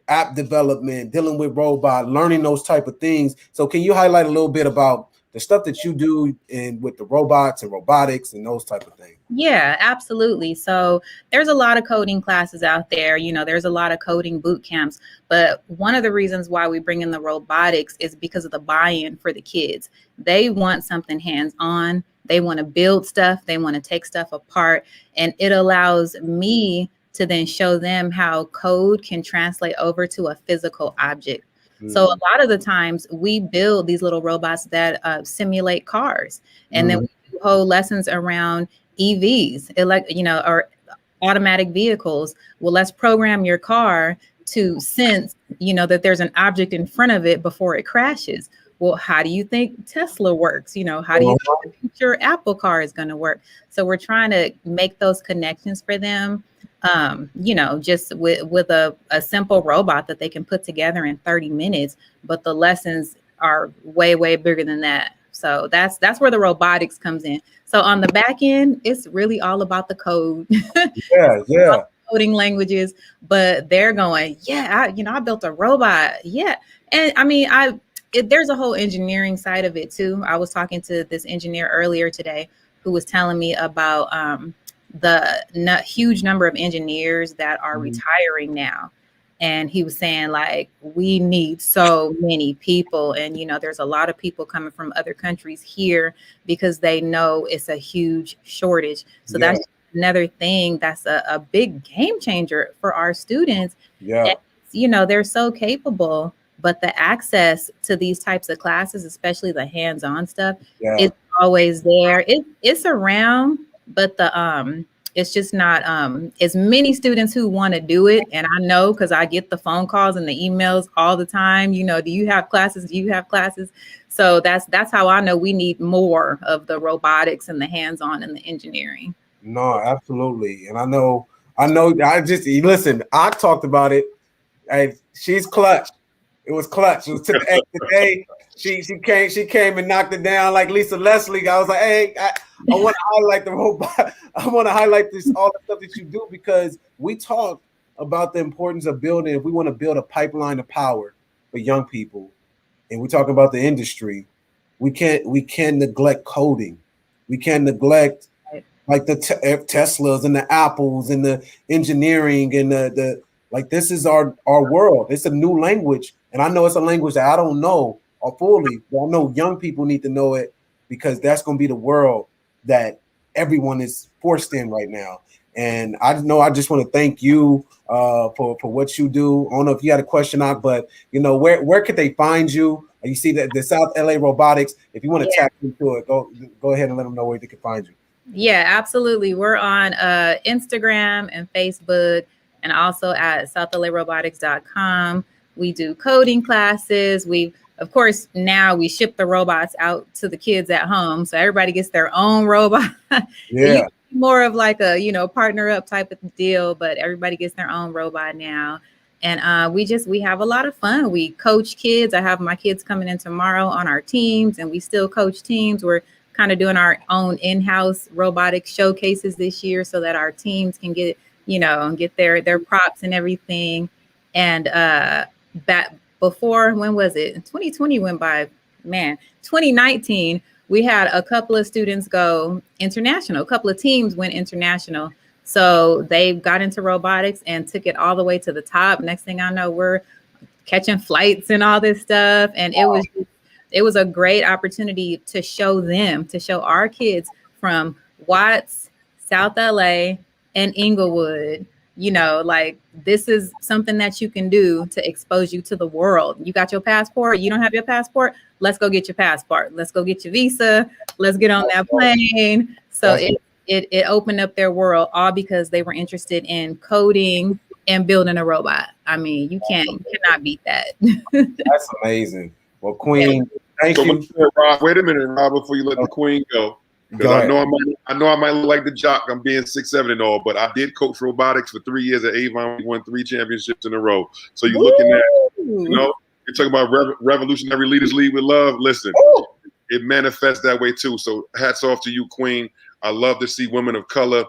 app development, dealing with robot, learning those type of things. So can you highlight a little bit about the stuff that you do with the robots and robotics and those type of things? Yeah, absolutely. So there's a lot of coding classes out there. There's a lot of coding boot camps. But one of the reasons why we bring in the robotics is because of the buy-in for the kids. They want something hands-on. They want to build stuff. They want to take stuff apart. And it allows me to then show them how code can translate over to a physical object. So a lot of the times we build these little robots that simulate cars, and then we do whole lessons around EVs, or automatic vehicles. Well, let's program your car to sense, that there's an object in front of it before it crashes. Well, how do you think Tesla works? How do you think the future Apple car is going to work? So we're trying to make those connections for them. Just with a simple robot that they can put together in 30 minutes, but the lessons are way, way bigger than that. So that's where the robotics comes in. So on the back end, it's really all about the code. Yeah. Coding languages, but they're going, I built a robot. Yeah. And I mean, there's a whole engineering side of it too. I was talking to this engineer earlier today who was telling me about, the huge number of engineers that are retiring now. And he was saying, like, we need so many people. And, there's a lot of people coming from other countries here because they know it's a huge shortage. So that's another thing that's a big game changer for our students. Yeah. And, they're so capable, but the access to these types of classes, especially the hands-on stuff, is always there. It's around, but it's just not as many students who want to do it. And I know, because I get the phone calls and the emails all the time, do you have classes? Do you have classes? So that's how I know we need more of the robotics and the hands-on and the engineering. No, absolutely. And I know, listen, I talked about it. And she's clutch. It was clutch. It was to the end of the day. She came and knocked it down like Lisa Leslie. I was like, hey, I want to highlight the robot. I want to highlight all the stuff that you do, because we talk about the importance of building. If we want to build a pipeline of power for young people, and we talk about the industry, we can't neglect coding. We can't neglect like the Teslas and the Apples and the engineering and the like. This is our world. It's a new language, and I know it's a language that I don't know fully, but I know young people need to know it, because that's going to be the world that everyone is forced in right now. And I just want to thank you for what you do. I don't know if you had a question, but where could they find you? You see that the South LA Robotics. If you want to tap into it, go ahead and let them know where they can find you. Yeah, absolutely. We're on Instagram and Facebook, and also at southlarobotics.com. We do coding classes. Of course, now we ship the robots out to the kids at home, so everybody gets their own robot. Yeah. More of like a, partner up type of deal, but everybody gets their own robot now. And we have a lot of fun. We coach kids. I have my kids coming in tomorrow on our teams, and we still coach teams. We're kind of doing our own in-house robotic showcases this year so that our teams can get their props and everything. And back before, when was it? 2020 went by, man. 2019, we had a couple of students go international. A couple of teams went international. So they got into robotics and took it all the way to the top. Next thing I know, we're catching flights and all this stuff. And it was a great opportunity to show our kids from Watts, South LA, and Inglewood, like, this is something that you can do to expose you to the world. You got your passport? You don't have your passport? Let's go get your passport. Let's go get your visa. Let's get on that plane. So it opened up their world, all because they were interested in coding and building a robot. I mean, you cannot beat that. That's amazing. Well, Queen, thank you. Rob, wait a minute, Rob, before you let the Queen go. Because I know I might look like the jock. I'm being 6'7" and all, but I did coach robotics for 3 years at Avon. We won 3 championships in a row. So you're looking at, you're talking about revolutionary leaders lead with love. Listen, it manifests that way too. So hats off to you, Queen. I love to see women of color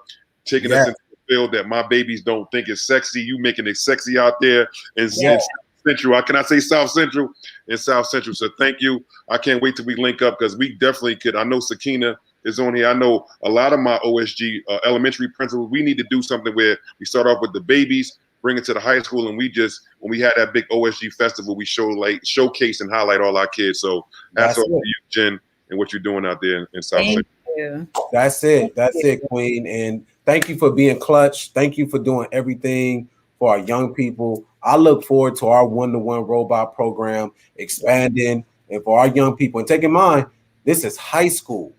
taking us into the feel that my babies don't think it's sexy. You making it sexy out there in South Central. Can I say South Central? In South Central. So thank you. I can't wait till we link up because we definitely could. I know Sakina is on here. I know a lot of my OSG elementary principals. We need to do something where we start off with the babies, bring it to the high school, and we just, when we had that big OSG festival, we showcase and highlight all our kids. So that's all for you, Jen, and what you're doing out there in South Central. That's it, Queen. And thank you for being clutch. Thank you for doing everything for our young people. I look forward to our one-to-one robot program expanding, and for our young people. And take in mind, this is high school.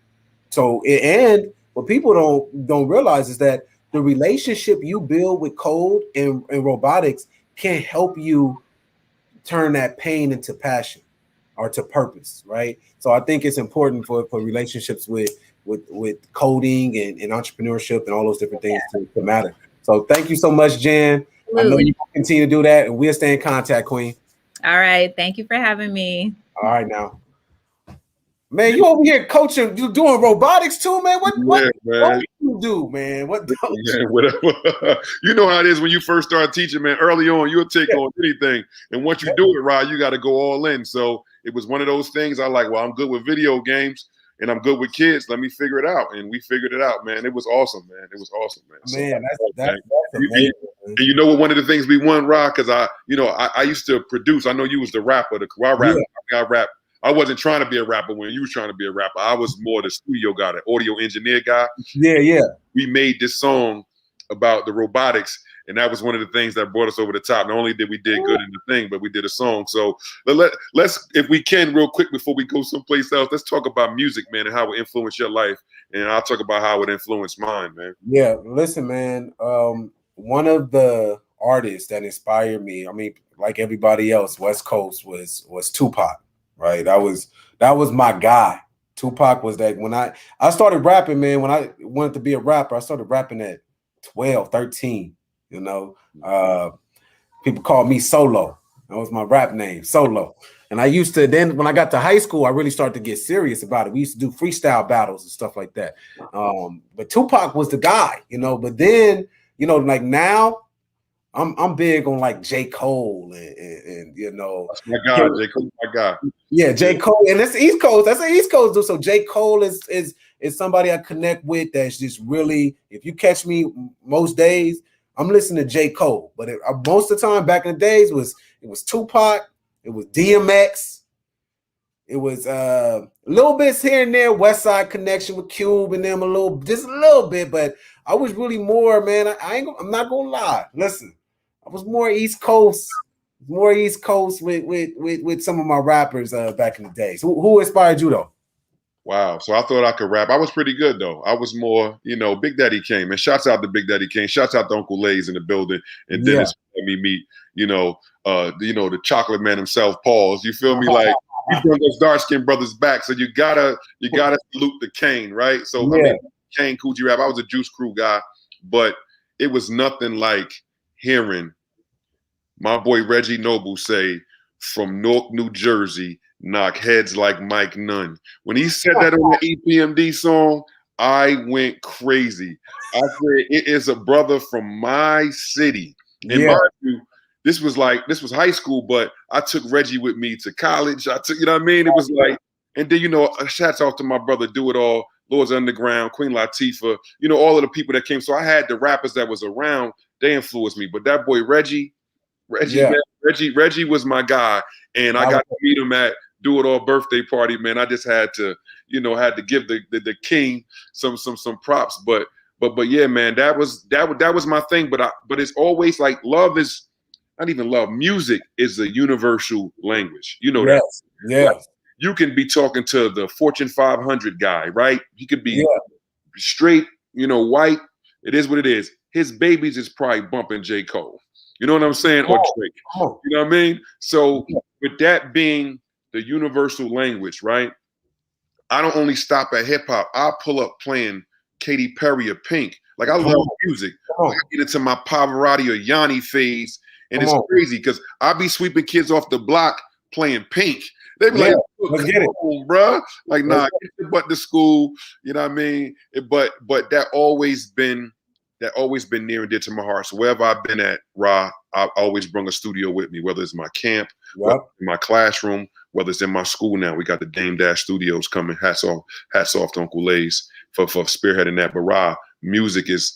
So, and what people don't realize is that the relationship you build with code and robotics can help you turn that pain into passion or to purpose, right? So I think it's important for relationships with coding and entrepreneurship and all those different things to matter. So thank you so much, Jen. Absolutely. I know you can continue to do that, and we'll stay in contact, Queen. All right. Thank you for having me. All right, now. Man, you over here coaching, you doing robotics too, man? What do you do, man? What do whatever. You know how it is when you first start teaching, man. Early on, you'll take on anything. And once you do it right, you got to go all in. So it was one of those things I like, well, I'm good with video games and I'm good with kids. Let me figure it out. And we figured it out, man. It was awesome, man. It was awesome, man. Man, so, that's amazing. And you know what? One of the things we won, Rahh, because I used to produce. I know you was the rapper, I rap. I wasn't trying to be a rapper when you were trying to be a rapper. I was more the studio guy, the audio engineer guy. Yeah. We made this song about the robotics, and that was one of the things that brought us over the top. Not only did we did good in the thing, but we did a song. So let's, if we can, real quick before we go someplace else, let's talk about music, man, and how it influenced your life. And I'll talk about how it influenced mine, man. Yeah, listen, man. One of the artists that inspired me, I mean, like everybody else, West Coast was Tupac. Right, that was my guy. Tupac was that. When I started rapping, man, when I wanted to be a rapper, I started rapping at 12, 13. You know, people called me Solo. That was my rap name, Solo. And I used to, then when I got to high school, I really started to get serious about it. We used to do freestyle battles and stuff like that. But Tupac was the guy, you know. But then, you know, like now, I'm big on like J. Cole and you know. That's my guy, J. Cole, my guy. Yeah, J. Cole, and that's East Coast. That's an East Coast dude. So J. Cole is somebody I connect with. That's just really, if you catch me most days, I'm listening to J. Cole. But most of the time back in the days it was Tupac, it was DMX, it was little bits here and there, West Side Connection with Cube and them just a little bit. But I was really more, man. I'm not gonna lie. Listen. I was more East Coast with some of my rappers back in the day. So who inspired you though? Wow. So I thought I could rap. I was pretty good though. I was more, you know, Big Daddy Kane. And shouts out to Big Daddy Kane. Shouts out to Uncle Lay's in the building. And Dennis let me meet, the chocolate man himself, Pauls. You feel me? Like he brought those dark-skinned brothers back. So you gotta salute the Kane, right? So I mean, Kane, Coogee Rap. I was a Juice Crew guy, but it was nothing like hearing my boy Reggie Noble say, from Newark, New Jersey, knock heads like Mike Nunn. When he said that on the EPMD song, I went crazy. I said, it is a brother from my city. And mind you, this was high school, but I took Reggie with me to college. I took, you know what I mean? It was like, and then, shouts off to my brother, Do It All, Lords Underground, Queen Latifah, all of the people that came. So I had the rappers that was around, they influenced me. But that boy Reggie, man, Reggie was my guy, and I got to meet him at Do It All birthday party. Man, I just had to, give the king some props. But yeah, man, that was my thing. But it's always like love is not even love. Music is a universal language. You know that. Yeah. Like, you can be talking to the Fortune 500 guy, right? He could be straight, white. It is what it is. His babies is probably bumping J. Cole. You know what I'm saying? Or Drake. You know what I mean? So with that being the universal language, right? I don't only stop at hip hop. I pull up playing Katy Perry or Pink. Like I love music. I get into my Pavarotti or Yanni phase, and it's crazy because I be sweeping kids off the block playing Pink. They be like, let's get it, bro. Like, nah, get your butt to school. You know what I mean? But that always been that always been near and dear to my heart. So wherever I've been at, Rahh, I've always bring a studio with me, whether it's my camp, whether it's in my classroom, whether it's in my school now. We got the Dame Dash Studios coming. Hats off to Uncle Lays for spearheading that. But Rahh, music is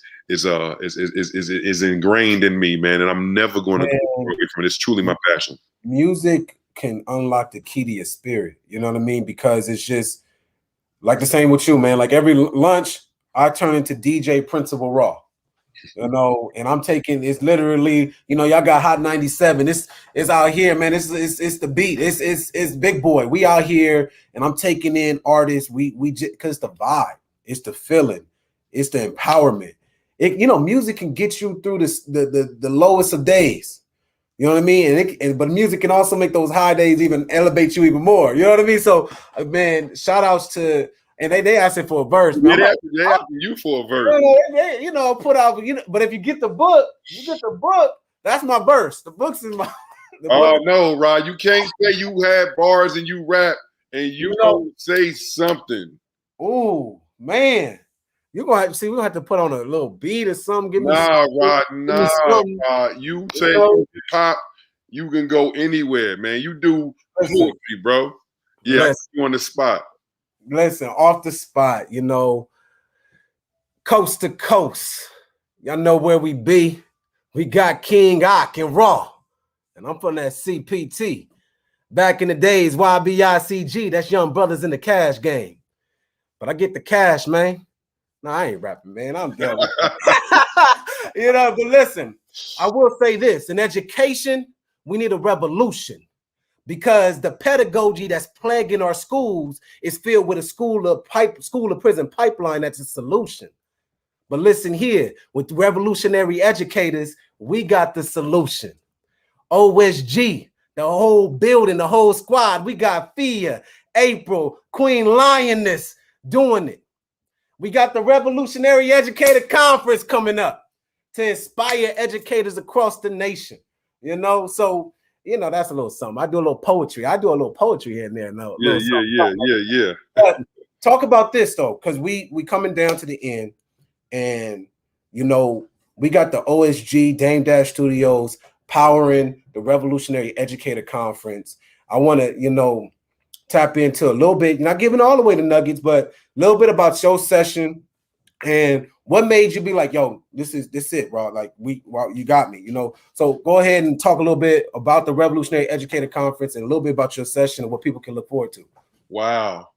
ingrained in me, man, and I'm never going to go away from it. It's truly my passion. Music can unlock the key to your spirit. You know what I mean? Because it's just like the same with you, man. Like every lunch, I turn into DJ Principal Rahh. You know, and I'm taking, it's literally, you know, y'all got Hot 97. It's out here, man. It's the beat. It's big boy. We out here, and I'm taking in artists. We just, because the vibe, it's the feeling, it's the empowerment. You know, music can get you through the lowest of days. You know what I mean? But music can also make those high days even elevate you even more. You know what I mean? So, man, shout outs to. And they asking for a verse. Man. They asking you for a verse. You know, put out. You know, but if you get the book, that's my verse. The book's in my. Oh no, Rahh, you can't say you had bars and you rap and you don't say something. Oh man, you're gonna have to see. We're gonna have to put on a little beat or something. Give me Rahh. You take pop, you can go anywhere, man. You do poetry, bro. Yeah, you on the spot. Listen, off the spot, you know, coast to coast. Y'all know where we be. We got King Ak and Rahh. And I'm from that CPT. Back in the days, YBICG, that's Young Brothers in the Cash Game. But I get the cash, man. No, I ain't rapping, man. I'm done. You know, but listen, I will say this. In education, we need a revolution. Because the pedagogy that's plaguing our schools is filled with a school of prison pipeline that's a solution. But listen here, with revolutionary educators, we got the solution. OSG, the whole building, the whole squad, we got Fia, April, Queen Lioness doing it. We got the Revolutionary Educator Conference coming up to inspire educators across the nation. You know, so you know, that's a little something. I do a little poetry. Here and there. No, Yeah. But talk about this though, because we coming down to the end, and you know, we got the OSG Dame Dash Studios powering the Revolutionary Educator Conference. I want to, you know, tap into a little bit, not giving all the way the nuggets, but a little bit about your session and what made you be like, yo, this it, Rahh. Like you got me, you know. So go ahead and talk a little bit about the Revolutionary Educator Conference and a little bit about your session and what people can look forward to. Wow.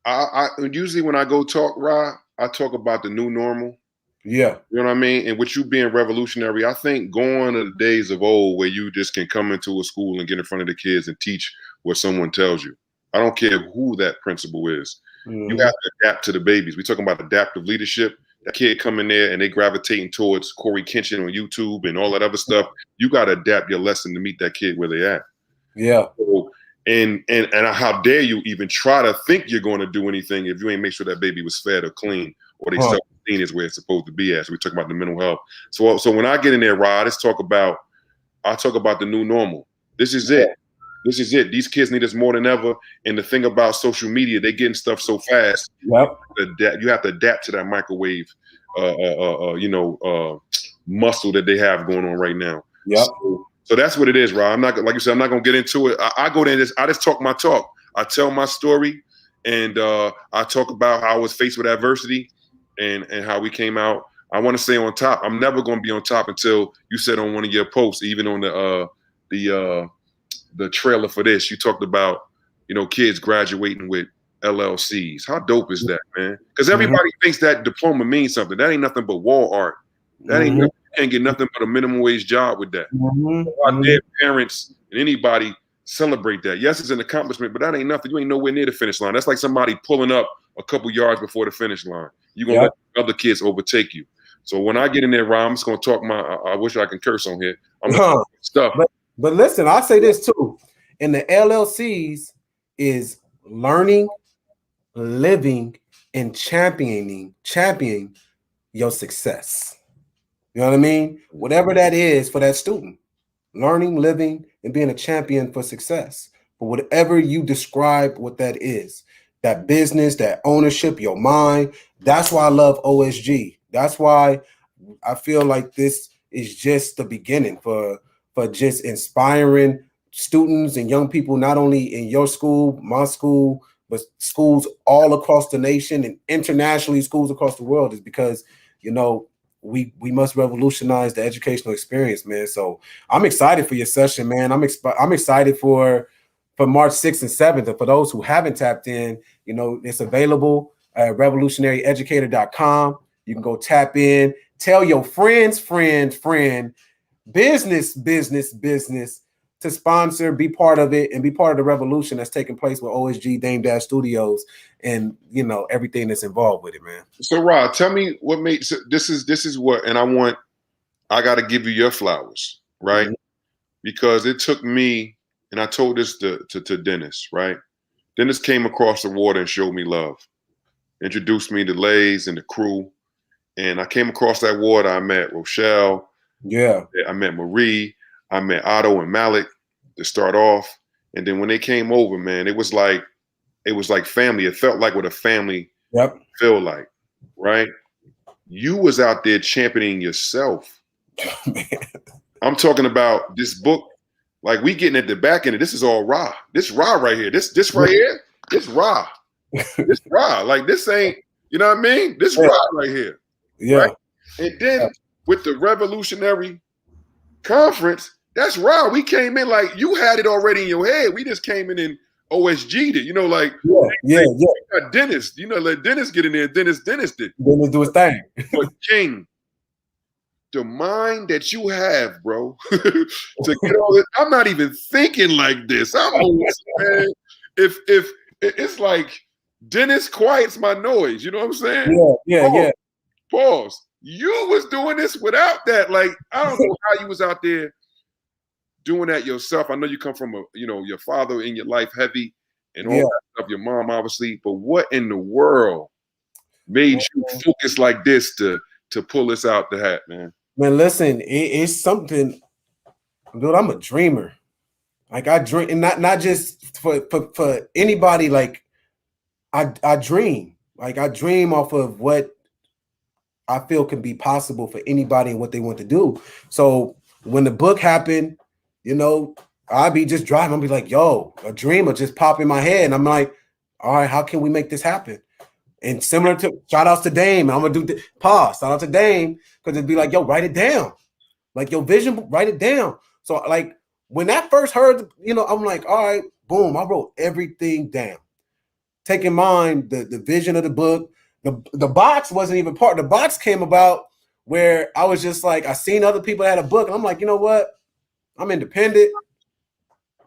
I usually when I go talk, Rahh, I talk about the new normal. Yeah. You know what I mean? And with you being revolutionary, I think going to the days of old where you just can come into a school and get in front of the kids and teach what someone tells you. I don't care who that principal is. You have to adapt to the babies. We're talking about adaptive leadership. That kid come in there and they gravitating towards Corey Kenshin on YouTube and all that other stuff. You got to adapt your lesson to meet that kid where they at. Yeah. So, and how dare you even try to think you're going to do anything if you ain't make sure that baby was fed or clean or they self-esteem is where it's supposed to be at. So we talk about the mental health. So when I get in there, Rahh, I talk about the new normal. This is it. This is it. These kids need us more than ever. And the thing about social media, they're getting stuff so fast. Yep. You have to adapt to that microwave, muscle that they have going on right now. Yep. So that's what it is, Rahh. I'm not, like you said, I'm not gonna get into it. I go there and I just talk my talk. I tell my story, and I talk about how I was faced with adversity, and how we came out. I want to stay on top. I'm never gonna be on top until you said on one of your posts, even on the trailer for this, you talked about, you know, kids graduating with LLCs. How dope is that, man? Because everybody thinks that diploma means something. That ain't nothing but wall art. That ain't nothing. You can't get nothing but a minimum wage job with that. Our dead parents and anybody celebrate that. Yes, it's an accomplishment, but that ain't nothing. You ain't nowhere near the finish line. That's like somebody pulling up a couple yards before the finish line. You're gonna let other kids overtake you. So when I get in there, Rahh, I'm just gonna talk I wish I can curse on here. I'm gonna talk stuff. But listen, I'll say this too. In the LLCs is learning, living, and championing your success. You know what I mean? Whatever that is for that student. Learning, living, and being a champion for success. But whatever you describe what that is, that business, that ownership, your mind, that's why I love OSG. That's why I feel like this is just the beginning for just inspiring students and young people, not only in your school, my school, but schools all across the nation and internationally, schools across the world, is because, you know, we must revolutionize the educational experience, man. So I'm excited for your session, man. I'm excited for March 6th and 7th. And for those who haven't tapped in, you know, it's available at revolutionaryeducator.com. You can go tap in, tell your friend, business to sponsor, be part of it, and be part of the revolution that's taking place with OSG Dame Dash Studios and, you know, everything that's involved with it, man. So Rahh, tell me what made this is what, and I got to give you your flowers, right? Mm-hmm. Because it took me, and I told this to Dennis, right? Dennis came across the water and showed me love, introduced me to Lays and the crew, and I came across that water. I met Rochelle, I met Marie, I met Otto and Malik to start off, and then when they came over, man, it was like family. It felt like what a family feel like, right? You was out there championing yourself. I'm talking about this book. Like, we getting at the back end. This is all Rahh. This Rahh right here. This right here. This Rahh. This Rahh. Like, this ain't. You know what I mean? This Rahh right here. Yeah. Right? And then with the revolutionary conference, that's Rahh. We came in like you had it already in your head. We just came in OSG'd it. You know, like we got Dennis. You know, let Dennis get in there. Dennis did. Dennis do his thing. But King, the mind that you have, bro, to get all this, I'm not even thinking like this. I'm man, if it's like Dennis quiets my noise, you know what I'm saying? Yeah. Pause. You was doing this without that. Like, I don't know how you was out there doing that yourself. I know you come from your father in your life heavy and all that stuff, your mom obviously, but what in the world made you focus like this to pull this out the hat, man? Man, listen, it's something, dude. I'm a dreamer. Like, I dream, and not just for anybody. Like, I dream. Like, I dream off of what I feel can be possible for anybody and what they want to do. So when the book happened, you know, I'd be just driving. I'd be like, yo, a dream will just pop in my head. And I'm like, all right, how can we make this happen? And similar to shout outs to Dame, I'm gonna do shout out to Dame, because it'd be like, yo, write it down. Like, your vision, write it down. So like when I first heard, you know, I'm like, all right, boom, I wrote everything down. Take in mind the vision of the book. The box wasn't even part. The box came about where I was just like, I seen other people that had a book, and I'm like, you know what? I'm independent.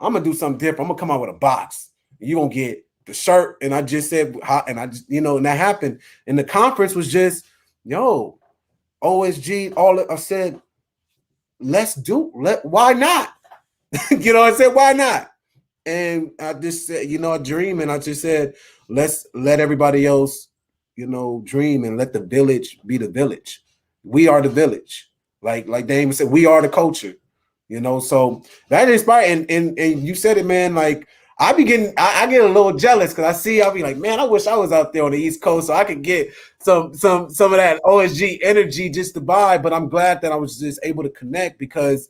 I'm gonna do something different. I'm gonna come out with a box. You're gonna get the shirt. And I just said, and I just, and that happened. And the conference was just, yo, OSG, I said, why not? I said, why not? And I just said, I dream, and I just said, let's let everybody else, dream, and let the village be the village. We are the village. Like Damon said, we are the culture, so that inspired. And you said it, man, like I get a little jealous because I'll be like, man, I wish I was out there on the East Coast so I could get some of that OSG energy just to buy. But I'm glad that I was just able to connect, because,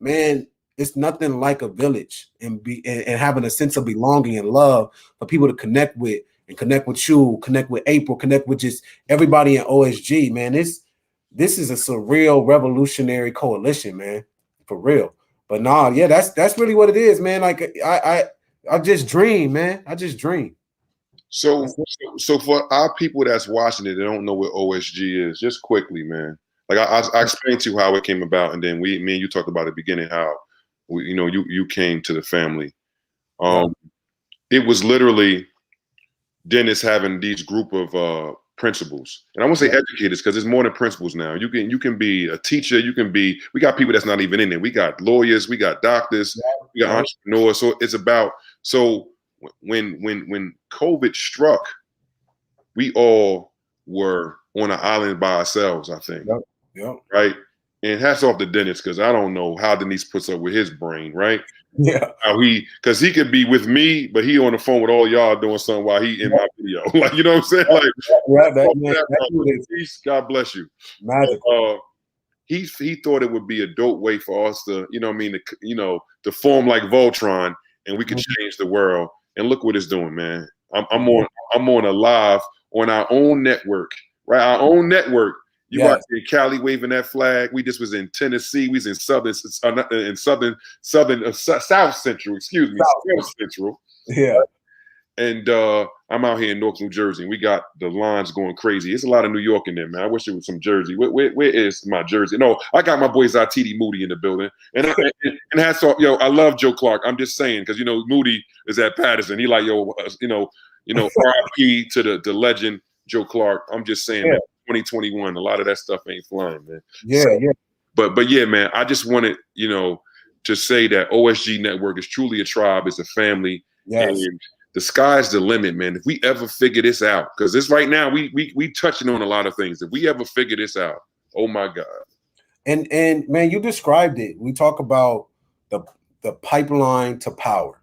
man, it's nothing like a village and having a sense of belonging and love for people to connect with, and connect with you, connect with April, connect with just everybody in OSG, man. This is a surreal revolutionary coalition, man, for real. But that's really what it is, man. Like I just dream, man. I just dream. So for our people that's watching it, they don't know what OSG is. Just quickly, man. Like I explained to you how it came about, and then me and you talked about at the beginning how you came to the family. It was literally Dennis having these group of principals, and I won't say educators because it's more than principals now. You can be a teacher. We got people that's not even in there. We got lawyers, we got doctors, we got entrepreneurs. So it's about, so when COVID struck, we all were on an island by ourselves, I think. Yep. Right. And hats off to Dennis, because I don't know how Denise puts up with his brain, right? Yeah. How because he could be with me, but he on the phone with all y'all doing something while he in my video. Like, you know what I'm saying? Like, God bless you. Magical. He thought it would be a dope way for us to, you know what I mean, to form like Voltron, and we could change the world. And look what it's doing, man. I'm on a live on our own network, right? Our own network. You out in Cali waving that flag. We just was in Tennessee. We was in South Central. Excuse me, South Central. Yeah. And I'm out here in Newark, New Jersey. We got the lines going crazy. It's a lot of New York in there, man. I wish it was some Jersey. Where is my Jersey? No, I got my boys TD Moody in the building. And hats off, yo, I love Joe Clark. I'm just saying, because, Moody is at Patterson. He like, RIP to the legend Joe Clark. I'm just saying, man, 2021, a lot of that stuff ain't flying, man. Yeah. But yeah, man, I just wanted, to say that OSG Network is truly a tribe, it's a family. Yes. And the sky's the limit, man. If we ever figure this out, because this right now, we touching on a lot of things. If we ever figure this out, oh my God. And man, you described it. We talk about the pipeline to power,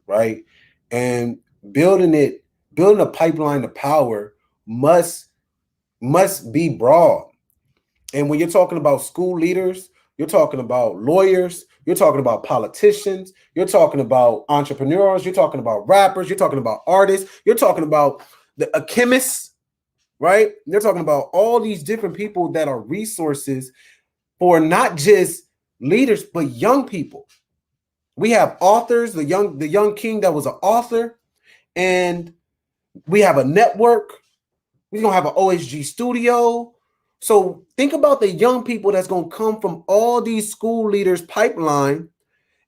right? And building a pipeline to power must be broad. And when you're talking about school leaders, you're talking about lawyers, you're talking about politicians, you're talking about entrepreneurs, you're talking about rappers, you're talking about artists, you're talking about a chemist, right? You're talking about all these different people that are resources for not just leaders, but young people. We have authors, the young king that was an author, and we have a network. We're going to have an OSG studio. So think about the young people that's going to come from all these school leaders pipeline.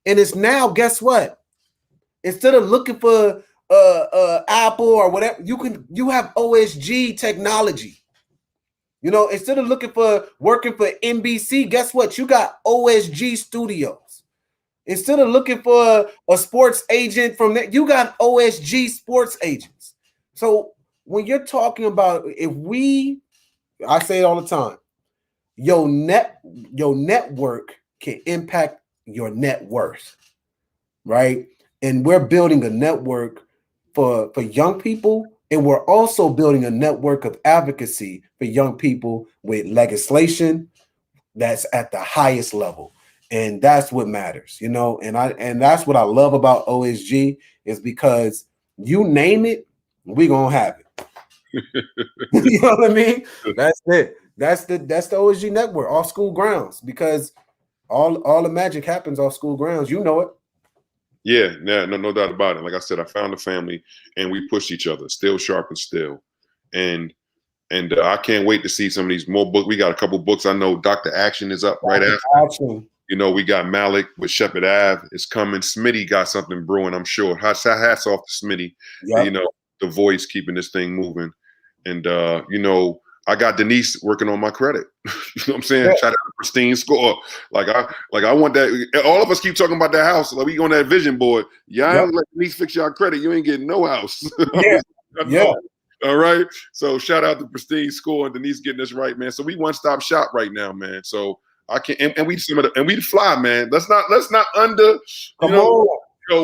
And it's now, guess what? Instead of looking for Apple or whatever, you have OSG technology. Instead of working for NBC, guess what? You got OSG studios. Instead of looking for a sports agent from there, you got OSG sports agents. So when you're talking about, I say it all the time, your network can impact your net worth, right? And we're building a network for young people, and we're also building a network of advocacy for young people with legislation that's at the highest level. And that's what matters, and that's what I love about OSG, is because you name it, we're gonna have it. You know what I mean? That's it. That's the OSG network off school grounds, because all the magic happens off school grounds. You know it. Yeah, no doubt about it. Like I said, I found a family, and we push each other, still sharp and still. And I can't wait to see some of these more books. We got a couple books. I know Dr. Action is up right after. Action. We got Malik with Shepherd Ave. It's coming. Smitty got something brewing, I'm sure. Hats off to Smitty. Yep. The voice keeping this thing moving. And, I got Denise working on my credit. You know what I'm saying? Yeah. Shout out to Pristine Score. Like I want that. All of us keep talking about that house. Like we on that vision board. Y'all let Denise fix y'all credit. You ain't getting no house. Yeah. All right. So shout out to Pristine Score and Denise getting this right, man. So we one-stop shop right now, man. So I can't, and we fly, man. Let's not under. Come on.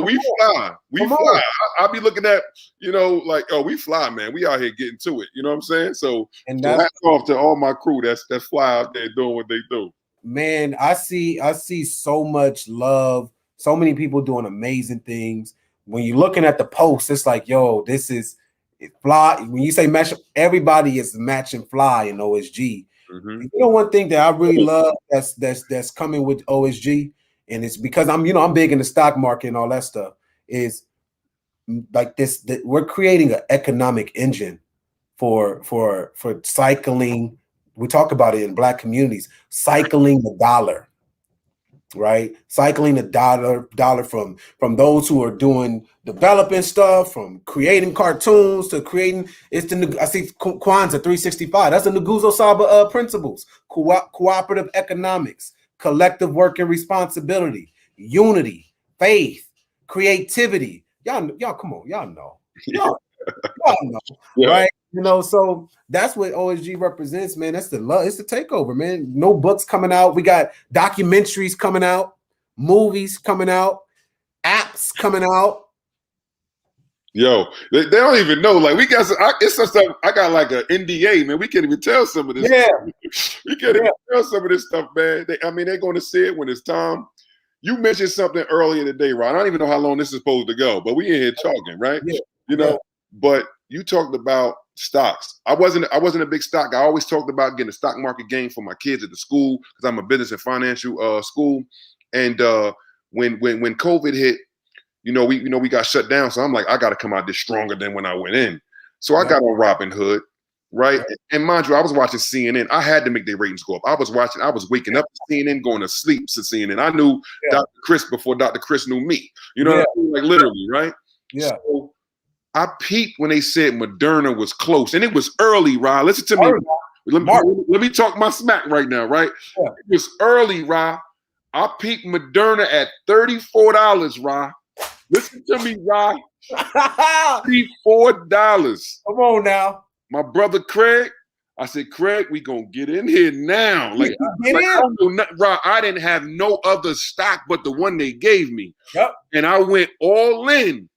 We fly. We fly. I'll be looking at, we fly, man. We out here getting to it. You know what I'm saying? So hats off to all my crew that's fly out there doing what they do. Man, I see so much love. So many people doing amazing things. When you're looking at the posts, it's like, this is fly. When you say match, everybody is matching fly in OSG. Mm-hmm. One thing that I really love that's coming with OSG, and it's because I'm big in the stock market and all that stuff, is like this, that we're creating an economic engine for cycling. We talk about it in Black communities, cycling the dollar, right? Cycling the dollar from those who are doing developing stuff, from creating cartoons to creating. I see Kwanzaa 365. That's the Nguzo Saba principles: cooperative economics, collective work and responsibility, unity, faith, creativity. Y'all come on, y'all know, y'all know, right? You know, so that's what OSG represents, man. That's the love. It's the takeover, man. No books coming out. We got documentaries coming out, movies coming out, apps coming out. Yo, they don't even know. Like we got it's some stuff. I got like an NDA, man. We can't even tell some of this. Yeah, we can't even tell some of this stuff, man. They're going to see it when it's time. You mentioned something earlier today, Ron. I don't even know how long this is supposed to go, but we in here talking, right? Yeah. You know, but you talked about stocks. I wasn't a big stock. I always talked about getting a stock market game for my kids at the school because I'm a business and financial school. And when COVID hit, we got shut down. So I'm like, I got to come out this stronger than when I went in. So I got on Robinhood, right? And mind you, I was watching CNN. I had to make their ratings go up. I was waking up to CNN, going to sleep to CNN. I knew Dr. Chris before Dr. Chris knew me. You know what I mean? Like literally, right? Yeah. So I peeped when they said Moderna was close. And it was early, Ra. Listen to me. Let me talk my smack right now, right? Yeah. It was early, Ra. I peeped Moderna at $34, Ra. Listen to me, Ra. $34. Come on now. My brother Craig, I said, Craig, we gonna get in here now. Like, I didn't have no other stock but the one they gave me. Yep. And I went all in.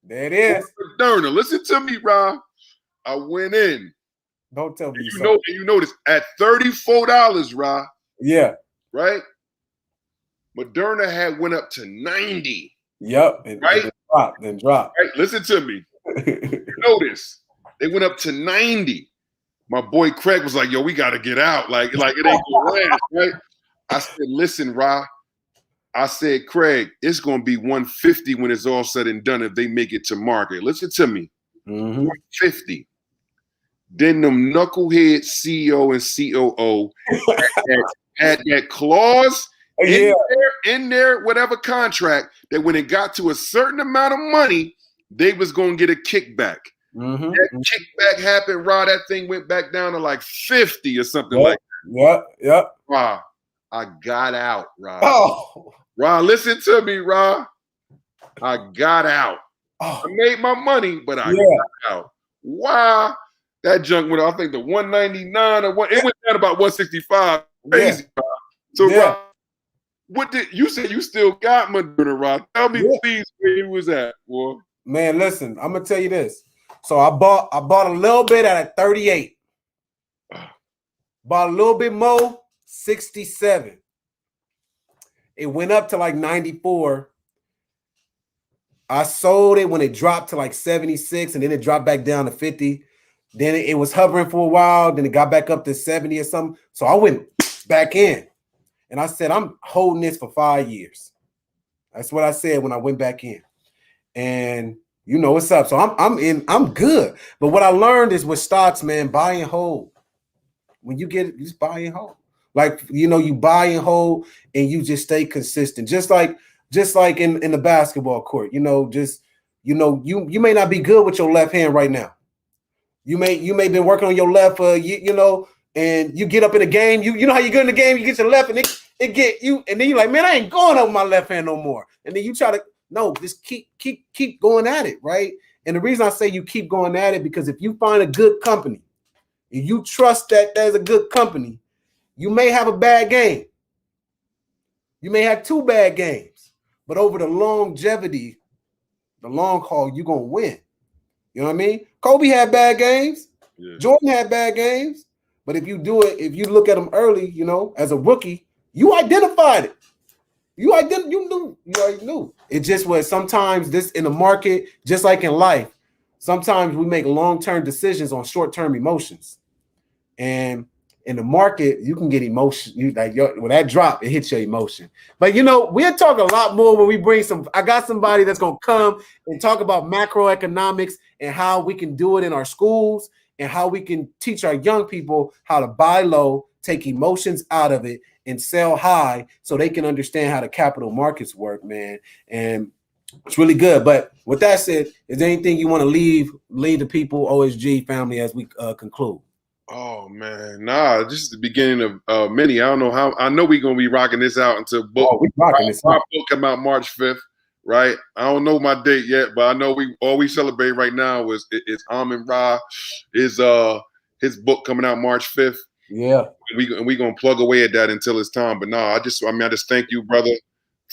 There it is. Moderna. Listen to me, Ra. I went in. Don't tell me. You notice at $34, Ra. Yeah. Right? Moderna had went up to 90. Yep. Right? Then drop. Right? Listen to me. Notice they went up to 90. My boy Craig was like, yo, we got to get out. Like it ain't gonna last, right? I said, listen, Ra. I said, Craig, it's going to be 150 when it's all said and done if they make it to market. Listen to me. 150. Then them knucklehead CEO and COO had that clause in their whatever contract that when it got to a certain amount of money, they was going to get a kickback. That kickback happened, Ra. That thing went back down to like 50 or something like that. Yep. Ra, I got out, Ra. Oh. Ra, listen to me, Ra. I got out. I made my money, but I got out. Why? That junk went, I think, the 199 or it went down about 165. Crazy. Yeah. So, Ra, what did you say? You still got Moderna, Ra? Tell me, please, where you was at, boy. Man, listen, I'm gonna tell you this. So I bought a little bit at 38. Bought a little bit more, 67. It went up to like 94. I sold it when it dropped to like 76, and then it dropped back down to 50. Then it was hovering for a while. Then it got back up to 70 or something. So I went back in, and I said, I'm holding this for 5 years. That's what I said when I went back in. And you know what's up. So I'm good. But what I learned is with stocks, man, buy and hold. When you get it, just buy and hold. Like, you buy and hold and you just stay consistent. Just like in the basketball court, you may not be good with your left hand right now. You may been working on your left and you get up in a game, you know how you get in the game, you get your left and it get you, and then you're like, man, I ain't going up with my left hand no more. And then you try to just keep going at it, right? And the reason I say you keep going at it, because if you find a good company, if you trust that there's a good company, you may have a bad game. You may have 2 bad games, but over the longevity, the long haul, you're going to win. You know what I mean? Kobe had bad games. Yeah. Jordan had bad games. But if you look at them early, as a rookie, you identified it. You already knew. It just was sometimes this in the market, just like in life, sometimes we make long-term decisions on short-term emotions. And in the market, you can get emotion. When that drop, it hits your emotion. But we'll talk a lot more when we bring I got somebody that's gonna come and talk about macroeconomics and how we can do it in our schools and how we can teach our young people how to buy low, take emotions out of it, and sell high so they can understand how the capital markets work, man. And it's really good. But with that said, is there anything you want to leave the people, OSG family, as we conclude? Oh man, nah, this is the beginning of many. I don't know how. I know we're gonna be rocking this out until book come out March 5th, right? I don't know my date yet, but I know all we celebrate right now is Rahh, his book coming out March 5th. Yeah. We gonna plug away at that until it's time. But no, I just thank you, brother,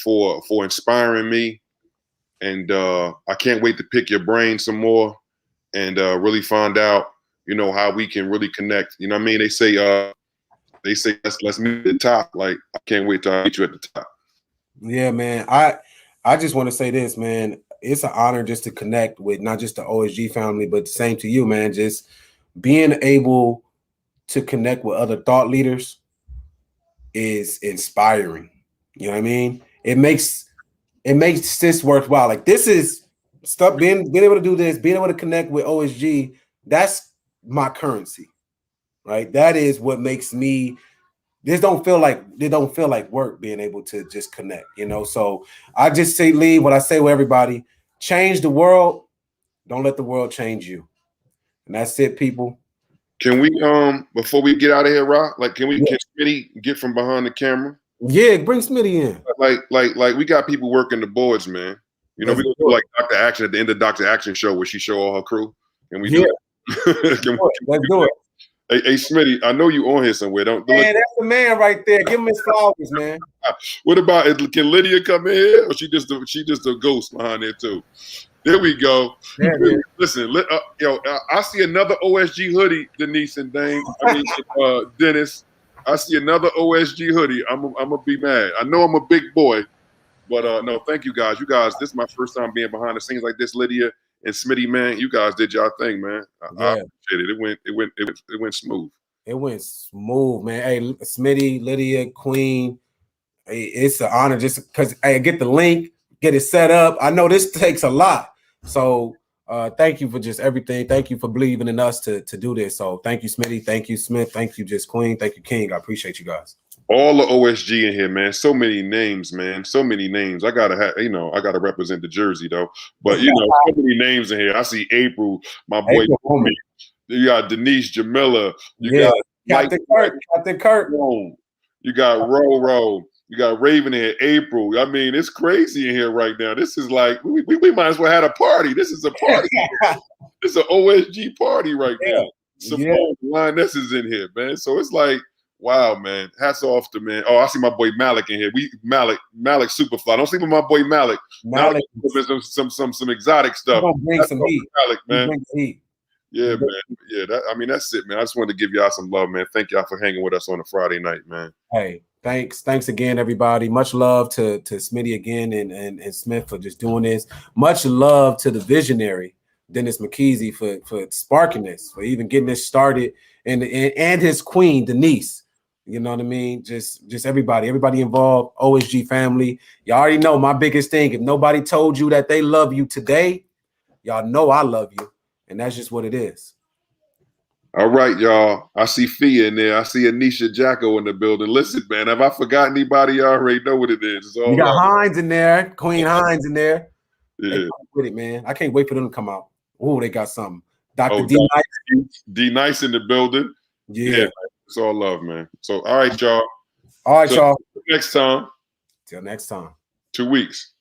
for inspiring me. And I can't wait to pick your brain some more and really find out, you know, how we can really connect. You know what I mean? They say let's meet at the top. Like, I can't wait till I meet you at the top. Yeah, man. I just want to say this, man. It's an honor just to connect with not just the OSG family, but the same to you, man. Just being able to connect with other thought leaders is inspiring. You know what I mean? It makes this worthwhile. Like, this is stuff, being able to do this, being able to connect with OSG, that's my currency, right? That is what makes me, it don't feel like work, being able to just connect, you know? So I just say, Lee, what I say with everybody, change the world. Don't let the world change you. And that's it, people. Can we, before we get out of here, Rahh, like, can Smitty get from behind the camera? Yeah, bring Smitty in. Like we got people working the boards, man. You know, we gonna do like Dr. Action at the end of Dr. Action show where she show all her crew. And we do it. Let's do it. Hey, Smitty, I know you on here somewhere. Don't man, that's the man right there. Give him his flowers, man. What about, can Lydia come in here, or she just a ghost behind there too? There we go. Yeah, listen, I see another OSG hoodie, Denise and Dane. Dennis. I see another OSG hoodie. I'm gonna be mad. I know I'm a big boy, but no, thank you guys. You guys, this is my first time being behind the scenes like this. Lydia and Smitty, man, you guys did y'all thing, man. I appreciate it. It went smooth. It went smooth, man. Hey, Smitty, Lydia, Queen, hey, it's an honor just because I get the link, get it set up. I know this takes a lot, so thank you for just everything. Thank you for believing in us to do this. So thank you, Smitty. Thank you, Smith. Thank you, just Queen. Thank you, King. I appreciate you guys. All the OSG in here, man. So many names, man. So many names. I gotta represent the jersey though. But so many names in here. I see April, my boy. You got Denise, Jamila. You got Captain Kirk. You got Ro. You got Raven in here, April. I mean, it's crazy in here right now. This is like we might as well have a party. This is a party. It's an OSG party right now. Simone Lioness is in here, man. So it's like, wow, man. Hats off to, man. Oh, I see my boy Malik in here. Malik Superfly. Don't sleep with my boy Malik. Malik some exotic stuff. Bring some heat. Malik, man. Yeah, man. Yeah, that's it, man. I just wanted to give y'all some love, man. Thank y'all for hanging with us on a Friday night, man. Hey, thanks again, everybody. Much love to Smitty again and Smith for just doing this. Much love to the visionary, Dennis McKeezy, for sparking this, for even getting this started, and his queen, Denise. You know what I mean? Just everybody involved, OSG family. Y'all already know my biggest thing. If nobody told you that they love you today, y'all know I love you. And that's just what it is. All right, y'all. I see Fia in there. I see Anisha Jacko in the building. Listen, man, have I forgotten anybody? Y'all already know what it is. You got Hines in there, Queen Hines in there. Yeah. With it, man. I can't wait for them to come out. Oh, they got something. Dr. D Nice in the building. Yeah. It's all love, man. So, all right, y'all. All right, y'all. Next time. Till next time. 2 weeks.